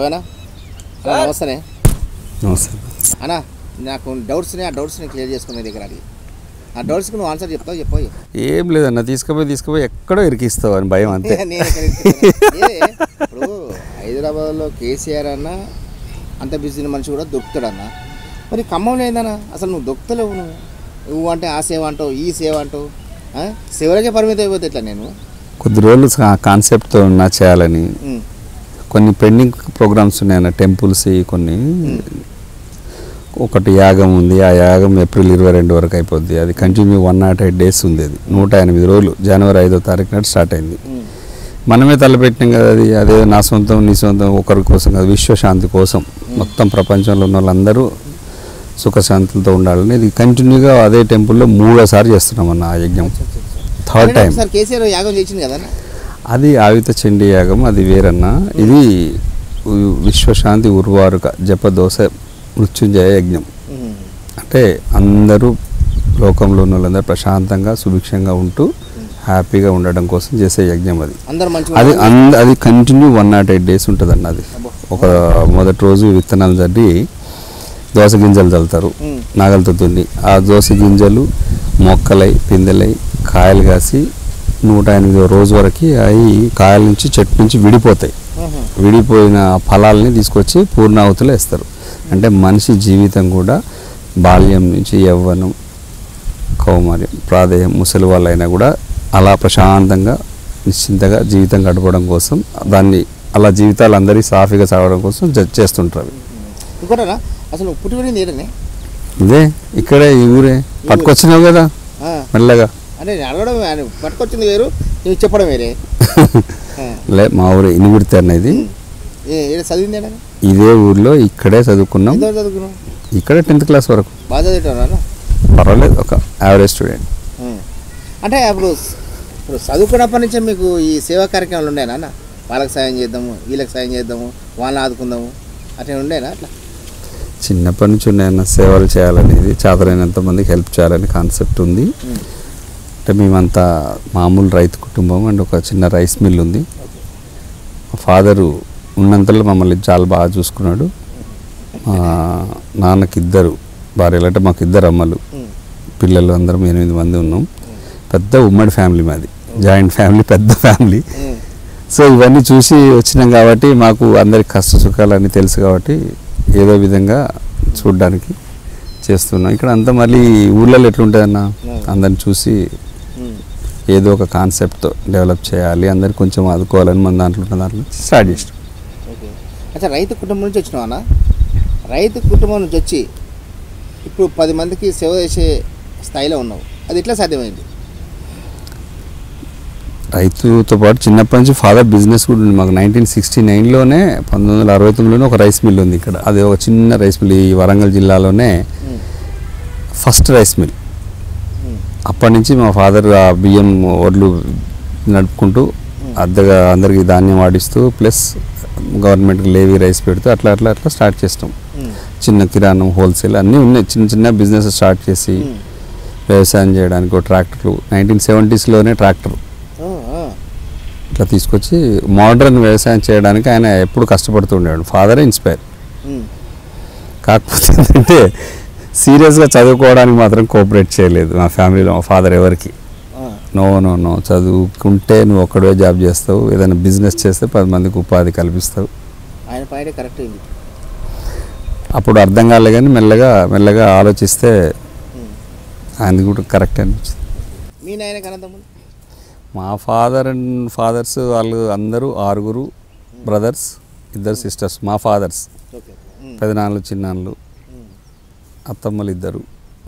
రవేనా నమస్తే. నమస్తే అన్నా నాకు డౌట్స్ని ఆ డౌట్స్ని క్లియర్ చేసుకునే దగ్గర అది ఆ డౌట్స్కి నువ్వు ఆన్సర్ చెప్తావు చెప్పు. ఏం లేదన్న తీసుకుపోయి ఎక్కడో ఇరికిస్తావు అని భయం అంతే. ఇప్పుడు హైదరాబాద్లో కేసీఆర్ అన్న అంత బిజీ మనిషి కూడా దొరుకుతాడన్న. మరి ఖమ్మంలో ఏందన్నా అసలు నువ్వు దొరుకుతలేవు. నువ్వు అంటే ఆ సేవ అంటావు ఈ సేవ అంటావు సేవలకే పరిమితం అయిపోతే ఎట్లా? నేను కొద్ది రోజులు కాన్సెప్ట్తో ఉన్నా చేయాలని కొన్ని పెండింగ్ ప్రోగ్రామ్స్ ఉన్నాయన్న టెంపుల్స్ కొన్ని. ఒకటి యాగం ఉంది, ఆ యాగం ఏప్రిల్ 22 వరకు అయిపోద్ది. అది కంటిన్యూ 108 days ఉంది. అది 108 రోజులు జనవరి 5వ తారీఖు నాడు స్టార్ట్ అయింది. మనమే తలపెట్టినాం కదా అది. అదే నా సొంతం నీ సొంతం ఒకరి కోసం కదా, విశ్వశాంతి కోసం మొత్తం ప్రపంచంలో ఉన్న వాళ్ళందరూ సుఖశాంతులతో ఉండాలని ఇది కంటిన్యూగా అదే టెంపుల్లో 3వ సారి చేస్తున్నాం అన్న ఆ యజ్ఞం. 3rd time. కేసీఆర్ యాగం చేసింది కదా అది ఆయుధ చండీ యాగం, అది వేరన్న. ఇది విశ్వశాంతి ఉర్వారుక జపదోస మృత్యుంజయ యజ్ఞం. అంటే అందరూ లోకంలో ఉన్న వాళ్ళందరూ ప్రశాంతంగా సుభిక్షంగా ఉంటూ హ్యాపీగా ఉండడం కోసం చేసే యజ్ఞం అది. అది కంటిన్యూ 108 days ఉంటుంది అన్న. అది ఒక మొదటి రోజు విత్తనాలు చల్లి దోస గింజలు చల్లుతారు నాగలతో దున్ని. ఆ దోస గింజలు మొక్కలై పిందెలై కాయలు కాసి 108వ రోజు వరకు అవి కాయల నుంచి చెట్టు నుంచి విడిపోతాయి. విడిపోయిన ఫలాలని తీసుకొచ్చి పూర్ణాహుతిలో వేస్తారు. అంటే మనిషి జీవితం కూడా బాల్యం నుంచి యవ్వనం కౌమార్యం ప్రాధేయం ముసలి వాళ్ళైనా కూడా అలా ప్రశాంతంగా నిశ్చింతగా జీవితం గడపడం కోసం దాన్ని అలా జీవితాలు అందరికీ సాఫీగా సాగడం కోసం చేస్తుంటారు. ఇంకోటరా అసలు పుట్టిన ఇదే ఇక్కడే ఈ ఊరే పట్టుకొచ్చినావు కదా మెల్లగా. అంటే అడగడం పట్టుకొచ్చింది వేరు, నువ్వు చెప్పడం వేరే. లే మా ఊరే ఇనిగుడితే అనేది చదివింది ఇదే ఊర్లో ఇక్కడే చదువుకున్నాం. ఇక్కడే 10th class వరకు. బాగా చదివినా పర్వాలేదు, ఒక యావరేజ్ స్టూడెంట్. అంటే ఇప్పుడు చదువుకున్నప్పటి నుంచే మీకు ఈ సేవా కార్యక్రమాలు ఉండేనా అన్న? వాళ్ళకి సాయం చేద్దాము వీళ్ళకి సాయం చేద్దాము వాళ్ళని ఆదుకుందాము అట్లా ఉండేనా? అట్లా చిన్నప్పటి నుంచి ఉన్నాయన్న సేవలు చేయాలనేది, చేతనైనంత మందికి హెల్ప్ చేయాలని కాన్సెప్ట్ ఉంది. అంటే మేమంతా మామూలు రైతు కుటుంబం అండ్ ఒక చిన్న రైస్ మిల్ ఉంది. మా ఫాదరు ఉన్నంతలో మమ్మల్ని చాలా బాగా చూసుకున్నాడు. మా నాన్నకి 2 భార్యలు, అంటే మాకు 2 అమ్మలు, పిల్లలు అందరం 8 మంది ఉన్నాం. పెద్ద ఉమ్మడి ఫ్యామిలీ మాది, జాయింట్ ఫ్యామిలీ, పెద్ద ఫ్యామిలీ. సో ఇవన్నీ చూసి వచ్చినాం కాబట్టి మాకు అందరికి కష్ట సుఖాలన్నీ తెలుసు కాబట్టి ఏదో విధంగా చూడడానికి చేస్తున్నాం. ఇక్కడ అంతా మళ్ళీ ఊళ్ళలో ఎట్లుంటుందన్న, అందరిని చూసి ఏదో ఒక కాన్సెప్ట్తో డెవలప్ చేయాలి, అందరికి కొంచెం ఆదుకోవాలని మన దాంట్లో స్టార్ట్ చేసినాం. అచ్చా, రైతు కుటుంబం నుంచి వచ్చినావు అన్న. రైతు కుటుంబం నుంచి వచ్చి ఇప్పుడు 10 మందికి సేవ చేసే స్థాయిలో ఉన్నావు. అది ఎట్లా సాధ్యమైంది? రైతుతో పాటు చిన్నప్పటి నుంచి ఫాదర్ బిజినెస్ కూడా ఉంది మాకు. 1969లోనే 1969లోనే ఒక రైస్ మిల్ ఉంది ఇక్కడ. అది ఒక చిన్న రైస్ మిల్, ఈ వరంగల్ జిల్లాలోనే ఫస్ట్ రైస్ మిల్. అప్పటి నుంచి మా ఫాదర్ ఆ బియ్యం ఒడ్లు నడుపుకుంటూ అందరికి ధాన్యం వాడిస్తూ ప్లస్ గవర్నమెంట్కి లేవీ రైస్ పెడుతూ అట్లా అట్లా అట్లా స్టార్ట్ చేస్తాం. చిన్న కిరాణం హోల్సేల్ అన్నీ ఉన్నాయి. చిన్న చిన్న బిజినెస్ స్టార్ట్ చేసి వ్యవసాయం చేయడానికి ఒక ట్రాక్టర్లు 1970sలోనే ట్రాక్టర్ ఇట్లా తీసుకొచ్చి మోడర్న్ వ్యవసాయం చేయడానికి ఆయన ఎప్పుడు కష్టపడుతూ ఉండేవాడు. ఫాదరే ఇన్స్పైర్. కాకపోతే ఏంటంటే సీరియస్గా చదువుకోవడానికి మాత్రం కోఆపరేట్ చేయలేదు మా ఫ్యామిలీలో మా ఫాదర్ ఎవరికి. నో చదువుకుంటే నువ్వు ఒక్కడే జాబ్ చేస్తావు, ఏదైనా బిజినెస్ చేస్తే 10 మందికి ఉపాధి కల్పిస్తావు. ఆయన పాయింట్ కరెక్ట్. అప్పుడు అర్థం కాలే కానీ మెల్లగా ఆలోచిస్తే ఆయన కూడా కరెక్ట్ అనిపించింది. మీ నాయన కనదమ్ములు? మా ఫాదర్స్ వాళ్ళు అందరూ 6 బ్రదర్స్, 2 సిస్టర్స్. మా ఫాదర్స్ పెదనాన్నలు చిన్నాన్నలు, అత్తమ్మలు 2,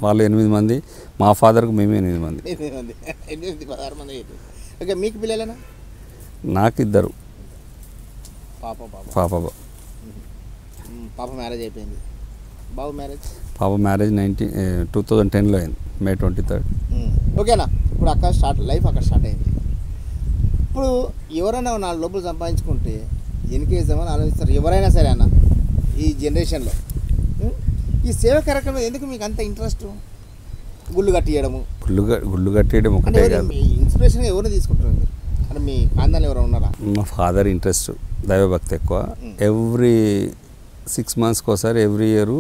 వాళ్ళు 8 మంది. మా ఫాదర్కు మేమే 8 మంది. 16 మంది. ఓకే, మీకు పిల్లలేనా? నాకు 2 పాప మ్యారేజ్ అయిపోయింది. బాబు మ్యారేజ్? పాప మ్యారేజ్ 2010లో అయింది, May 23rd. ఓకేనా. ఇప్పుడు లైఫ్ అక్కడ స్టార్ట్ అయింది. ఇప్పుడు ఎవరైనా 4 డబ్బులు సంపాదించుకుంటే ఎన్నికేద్దామని ఆలోచిస్తారు ఎవరైనా సరే అన్న ఈ జనరేషన్లో. ఈ సేవ కార్యక్రమం ఎందుకు మీకు అంత ఇంట్రెస్ట్? గుళ్ళు కట్టియడము ఒకటే కాదు, ఇన్స్పిరేషన్గా ఎవరిని తీసుకుంటారు మీరు? అంటే మీ ఖాందాలు ఎవరు ఉన్నారా? మా ఫాదర్ ఇంట్రెస్ట్ దైవభక్తి ఎక్కువ. ఎవ్రీ 6 monthsకి ఒకసారి ఎవ్రీ ఇయర్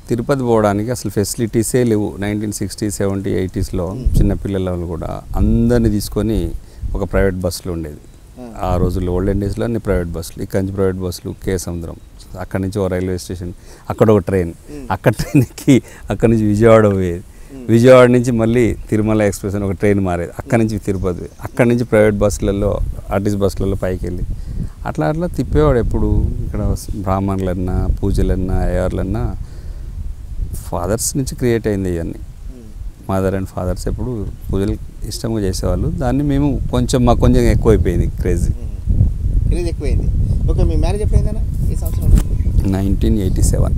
తిరుపతి పోవడానికి అసలు ఫెసిలిటీసే లేవు. 1960s, 70s, 80sలో చిన్నపిల్లలు కూడా అందరినీ తీసుకొని ఒక ప్రైవేట్ బస్సులు ఉండేది. ఆ రోజుల్లో ఓల్డెన్ డేస్లో అన్ని ప్రైవేట్ బస్సులు, ఇక్కడి నుంచి ప్రైవేట్ బస్సులు, కే సముద్రం, అక్కడి నుంచి ఒక రైల్వే స్టేషన్, అక్కడ ఒక ట్రైన్, అక్కడ ట్రైన్ ఎక్కి అక్కడి నుంచి విజయవాడ పోయేది. విజయవాడ నుంచి మళ్ళీ తిరుమల ఎక్స్ప్రెస్ అని ఒక ట్రైన్ మారేది, అక్కడి నుంచి తిరుపతి, అక్కడి నుంచి ప్రైవేట్ బస్సులలో, ఆర్టీసీ బస్సులలో పైకి వెళ్ళి అట్లా అట్లా తిప్పేవాడు. ఎప్పుడు ఇక్కడ బ్రాహ్మణులన్నా, పూజలన్నా, అయ్యార్లన్నా ఫాదర్స్ నుంచి క్రియేట్ అయింది ఇవన్నీ. మదర్ అండ్ ఫాదర్స్ ఎప్పుడు పూజలు ఇష్టంగా చేసేవాళ్ళు. దాన్ని మేము మాకు కొంచెం ఎక్కువైపోయింది క్రేజ్ ఎక్కువైంది. ఓకే, మీ మ్యారేజ్ ఎప్పుడైందన్నా? ఈ సంవత్సరం 1987.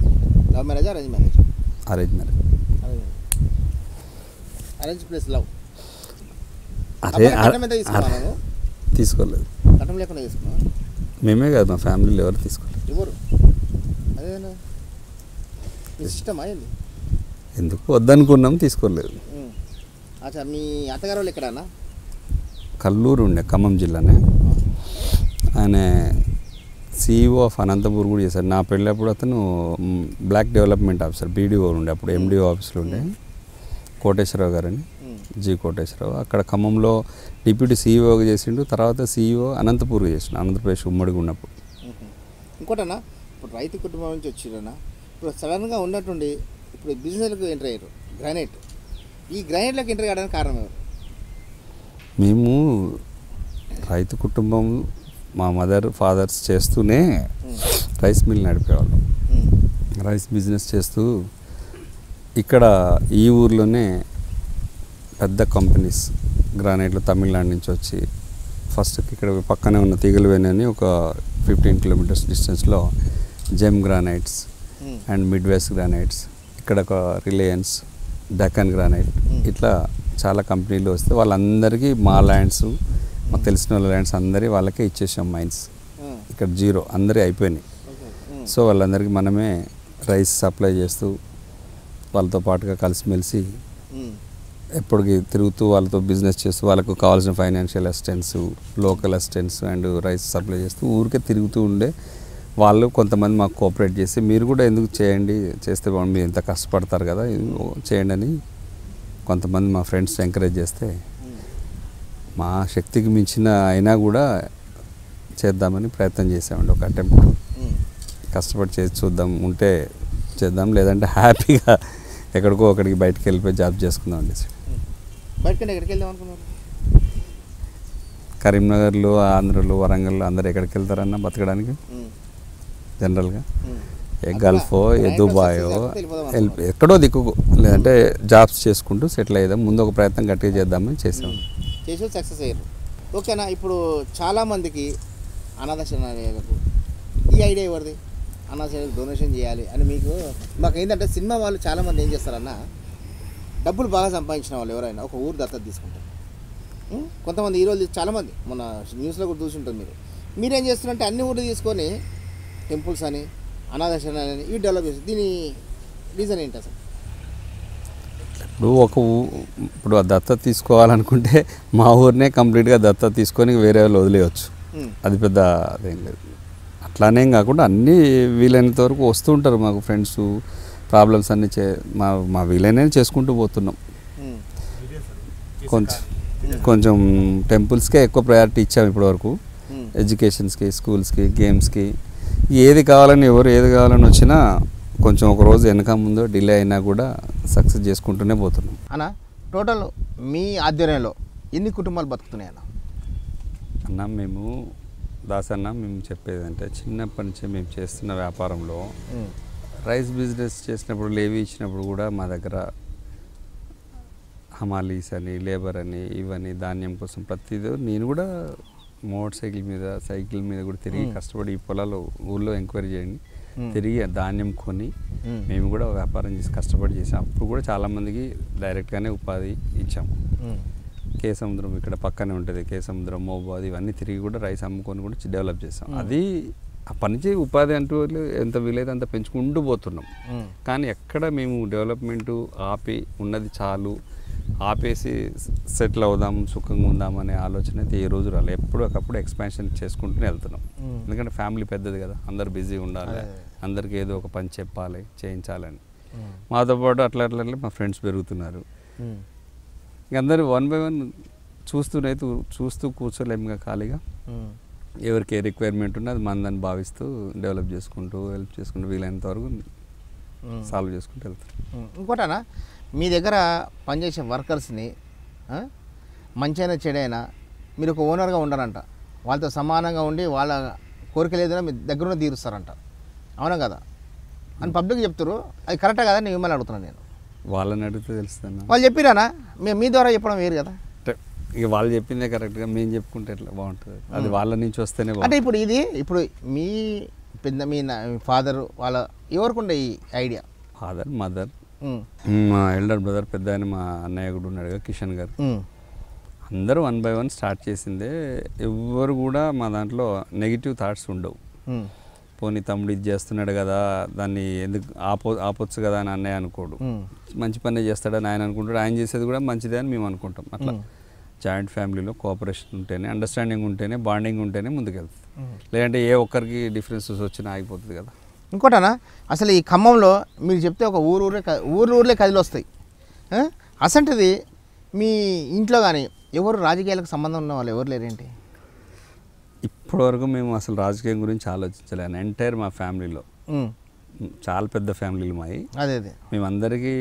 Love marriage, arrange marriage? Arrange marriage. Arrange plus love. తీసుకోలేదు, కట్టం లేకుండా తీసుకున్నాం. మేమే కాదు, మా ఫ్యామిలీలో ఎవరు తీసుకోలేదు. ఎవరు? అదేనా ఇష్టమా? ఏంది ఎందుకు వద్దనుకున్నాం, తీసుకోలేదు. అచ్చా, మీ అత్తగారు వాళ్ళు ఎక్కడన్నా? కల్లూరు ఉండే, ఖమ్మం జిల్లానే. ఆయన CEO ఆఫ్ అనంతపూర్ కూడా చేశారు. నా పెళ్ళప్పుడు అతను బ్లాక్ డెవలప్మెంట్ ఆఫీసర్, BDO ఉండే, అప్పుడు MDO ఆఫీస్లో ఉండే, కోటేశ్వరరావు గారని, జి కోటేశ్వరరావు. అక్కడ ఖమ్మంలో డిప్యూటీ CEOగా చేసిండు. తర్వాత CEO అనంతపూర్గా చేసిండు, ఆంధ్రప్రదేశ్ ఉమ్మడిగా ఉన్నప్పుడు. ఇంకోటన్నా, ఇప్పుడు రైతు కుటుంబం నుంచి వచ్చిరన్నా, ఇప్పుడు సడన్గా ఉన్నట్టుండి ఇప్పుడు బిజినెస్లకు ఎంటర్ అయ్యారు. గ్రానైట్, ఈ గ్రానైట్లోకి ఎంటర్ కావడానికి కారణం ఎవరు? మేము రైతు కుటుంబం, మా మదర్ ఫాదర్స్ చేస్తూనే రైస్ మిల్ నడిపేవాళ్ళం. రైస్ బిజినెస్ చేస్తూ ఇక్కడ ఈ ఊర్లోనే పెద్ద కంపెనీస్ గ్రానైట్లు తమిళనాడు నుంచి వచ్చి ఫస్ట్ ఇక్కడ పక్కనే ఉన్న తీగలవేణి అని ఒక 15 kilometers డిస్టెన్స్లో gem granites and Midwest granites, ఇక్కడ ఒక రిలయన్స్, డెక్కన్ గ్రానైట్, ఇట్లా చాలా కంపెనీలు వస్తే వాళ్ళందరికీ మా ల్యాండ్స్, మాకు తెలిసిన వాళ్ళ ల్యాండ్స్ అందరి వాళ్ళకే ఇచ్చేసాం. మైన్స్ ఇక్కడ 0 అందరి అయిపోయినాయి. సో వాళ్ళందరికీ మనమే రైస్ సప్లై చేస్తూ వాళ్ళతో పాటుగా కలిసిమెలిసి ఎప్పటికీ తిరుగుతూ వాళ్ళతో బిజినెస్ చేస్తూ వాళ్ళకు కావాల్సిన financial assistance, local assistance and rice supply చేస్తూ ఊరికే తిరుగుతూ ఉండే. వాళ్ళు కొంతమంది మాకు కోఆపరేట్ చేసి మీరు కూడా ఎందుకు చేయండి, చేస్తే మీరు ఎంత కష్టపడతారు కదా, చేయండి అని కొంతమంది మా ఫ్రెండ్స్ ఎంకరేజ్ చేస్తే మా శక్తికి మించిన అయినా కూడా చేద్దామని ప్రయత్నం చేసామండి. ఒక అటెంప్ట్, కష్టపడి చేసి చూద్దాం, ఉంటే చేద్దాం, లేదంటే హ్యాపీగా ఎక్కడికో ఒకడికి బయటకు వెళ్ళిపోయి జాబ్ చేసుకుందాం అండి. బయటకంటే ఎక్కడికి వెళ్దాం అనుకున్నారు? కరీంనగర్లో, ఆంధ్రలో, వరంగల్లో అందరు ఎక్కడికి వెళ్తారన్నా బతకడానికి జనరల్గా? ఏ గల్ఫో, ఏ దుబాయో, ఎక్కడో దిక్కు, లేదంటే జాబ్స్ చేసుకుంటూ సెటిల్ అయ్యాం. ముందు ఒక ప్రయత్నం గట్టిగా చేద్దామని చేసాం, చేసి సక్సెస్ అయ్యారు. ఓకేనా, ఇప్పుడు చాలామందికి అనాథాశ్రమాలకు ఈ ఐడియా ఎవరిది? అనాథాశ్రమాలకు డొనేషన్ చేయాలి అని మీకు మాకు ఏంటంటే సినిమా వాళ్ళు చాలామంది ఏం చేస్తారన్నా, డబ్బులు బాగా సంపాదించిన వాళ్ళు ఎవరైనా ఒక ఊరు దత్తత తీసుకుంటారు. కొంతమంది హీరోలు చాలామంది మన న్యూస్లో కూడా చూసుంటారు. మీరేం చేస్తున్నారంటే అన్ని ఊర్లు తీసుకొని టెంపుల్స్ అని, అనాథాశ్రమాలని ఇవి డెవలప్ చేస్తారు. దీని రీజన్ ఏంటి అసలు? ఇప్పుడు ఆ దత్తత తీసుకోవాలనుకుంటే మా ఊరినే కంప్లీట్గా దత్తత తీసుకొని వేరే వాళ్ళు వదిలేయచ్చు, అది పెద్ద అదేం లేదు. అట్లానే కాకుండా అన్నీ వీలైనంత వరకు వస్తూ ఉంటారు మాకు ఫ్రెండ్స్, ప్రాబ్లమ్స్ అన్నీ మా వీలైన చేసుకుంటూ పోతున్నాం. కొంచెం టెంపుల్స్కే ఎక్కువ ప్రయారిటీ ఇచ్చాము ఇప్పటివరకు. ఎడ్యుకేషన్స్కి, స్కూల్స్కి, గేమ్స్కి, ఏది కావాలని వచ్చినా కొంచెం ఒక రోజు వెనక ముందు డిలే అయినా కూడా సక్సెస్ చేసుకుంటూనే పోతున్నాం. అన్న, టోటల్ మీ ఆధ్వర్యంలో ఎన్ని కుటుంబాలు బతుకుతున్నాయి అన్న? మేము దాసన్న మేము చెప్పేది అంటే చిన్నప్పటి నుంచి మేము చేస్తున్న వ్యాపారంలో రైస్ బిజినెస్ చేసినప్పుడు, లేవి ఇచ్చినప్పుడు కూడా మా దగ్గర హమాలీస్ అని, లేబర్ అని, ఇవన్నీ ధాన్యం కోసం ప్రతిదీ నేను కూడా మోటార్ సైకిల్ మీద కూడా తిరిగి కష్టపడి ఈ పొలాలు ఊళ్ళో ఎంక్వైరీ చేయండి, తిరిగి ధాన్యం కొని మేము కూడా వ్యాపారం చేసి కష్టపడి చేసాం. అప్పుడు కూడా చాలామందికి డైరెక్ట్గానే ఉపాధి ఇచ్చాము. కే సముద్రం ఇక్కడ పక్కనే ఉంటుంది, కే సముద్రం, మోబాద్, ఇవన్నీ తిరిగి కూడా రైస్ అమ్ముకొని కూడా డెవలప్ చేసాం. అది అప్పటి నుంచి ఉపాధి అంటూ ఎంత వీలైతే అంత పెంచుకుంటూ పోతున్నాం. కానీ ఎక్కడ మేము డెవలప్మెంట్ ఆపి ఉన్నది చాలు ఆపేసి సెటిల్ అవుదాం సుఖంగా ఉందాం అనే ఆలోచన అయితే ఏ రోజు రాలేదు. ఎప్పటికప్పుడు ఎక్స్పాన్షన్ చేసుకుంటూనే వెళ్తున్నాం. ఎందుకంటే ఫ్యామిలీ పెద్దది కదా, అందరు బిజీ ఉండాలి, అందరికీ ఏదో ఒక పని చెప్పాలి, చేయించాలని. మాతో పాటు అట్లా అట్లా మా ఫ్రెండ్స్ పెరుగుతున్నారు. ఇంక అందరూ 1 by 1 చూస్తూ కూర్చోలేముగా ఖాళీగా. ఎవరికి ఏ రిక్వైర్మెంట్ ఉన్నా అది మందని భావిస్తూ డెవలప్ చేసుకుంటూ హెల్ప్ చేసుకుంటూ వీలైనంత వరకు సాల్వ్ చేసుకుంటూ వెళ్తారు. ఇంకోటనా, మీ దగ్గర పనిచేసే వర్కర్స్ని మంచైనా చెడైనా మీరు ఒక ఓనర్గా ఉండరంట, వాళ్ళతో సమానంగా ఉండి వాళ్ళ కోరికలు ఏదైనా మీ దగ్గర తీరుస్తారంట, అవునా కదా అని పబ్లిక్ చెప్తారు. అది కరెక్టా కదా నేను మిమ్మల్ని అడుగుతున్నాను. నేను వాళ్ళని అడిగితే తెలుస్తాను. వాళ్ళు చెప్పిరానా, మీ ద్వారా చెప్పడం వేరు కదా. ఇక వాళ్ళు చెప్పిందే కరెక్ట్గా మేము చెప్పుకుంటే ఎట్లా బాగుంటుంది, అది వాళ్ళ నుంచి వస్తేనే అంటే ఇప్పుడు మీ పెద్ద మీ ఫాదర్ వాళ్ళ ఎవరికి ఉండే ఈ ఐడియా? ఫాదర్, మదర్, మా ఎల్డర్ బ్రదర్ పెద్ద ఆయన మా అన్నయ్య కూడా ఉన్నాడు కదా కిషన్ గారు, అందరూ 1 by 1 స్టార్ట్ చేసిందే. ఎవ్వరు కూడా మా దాంట్లో నెగిటివ్ థాట్స్ ఉండవు. పోనీ తమ్ముడు ఇది చేస్తున్నాడు కదా దాన్ని ఎందుకు ఆపొచ్చు కదా అని అన్నయ్య అనుకోడు, మంచి పనే చేస్తాడని ఆయన అనుకుంటాడు, ఆయన చేసేది కూడా మంచిదే అని మేము అనుకుంటాం. అట్లా జాయింట్ ఫ్యామిలీలో కోఆపరేషన్ ఉంటేనే, అండర్స్టాండింగ్ ఉంటేనే, బాండింగ్ ఉంటేనే ముందుకెళ్తుంది. లేదంటే ఏ ఒక్కరికి డిఫరెన్సెస్ వచ్చినా ఆగిపోతుంది కదా. ఇంకోటనా, అసలు ఈ ఖమ్మంలో మీరు చెప్తే ఒక ఊర్లే కదిలి వస్తాయి. అసంటిది మీ ఇంట్లో కానీ ఎవరు రాజకీయాలకు సంబంధం ఉన్న వాళ్ళు ఎవరు లేరేంటి? ఇప్పటివరకు మేము అసలు రాజకీయం గురించి ఆలోచించలేను. ఎంటైర్ మా ఫ్యామిలీలో చాలా పెద్ద ఫ్యామిలీలు మావి. అదే మేమందరికీ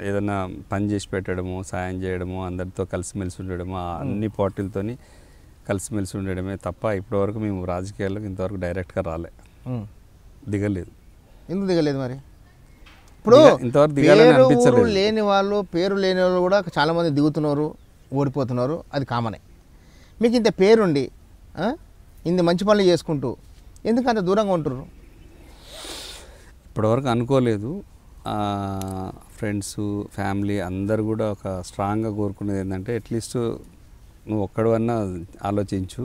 ఏదైనా పని చేసి పెట్టడము, సాయం చేయడము, అందరితో కలిసిమెలిసి ఉండడము, అన్ని పార్టీలతోని కలిసిమెలిసి ఉండడమే తప్ప ఇప్పటివరకు మేము రాజకీయాల్లోకి ఇంతవరకు డైరెక్ట్గా దిగలేదు. ఎందుకు దిగలేదు మరి? ఇప్పుడు ఇంతవరకు పేరు లేని వాళ్ళు కూడా చాలామంది దిగుతున్నారు, ఓడిపోతున్నారు, అది కామనే. మీకు ఇంత పేరుండి ఇన్ని మంచి పనులు చేసుకుంటూ ఎందుకు అంత దూరంగా ఉంటున్నారు? ఇప్పటివరకు అనుకోలేదు. ఫ్రెండ్స్, ఫ్యామిలీ అందరు కూడా ఒక స్ట్రాంగ్గా కోరుకునేది ఏంటంటే అట్లీస్ట్ నువ్వు ఒక్కడవన్నా ఆలోచించు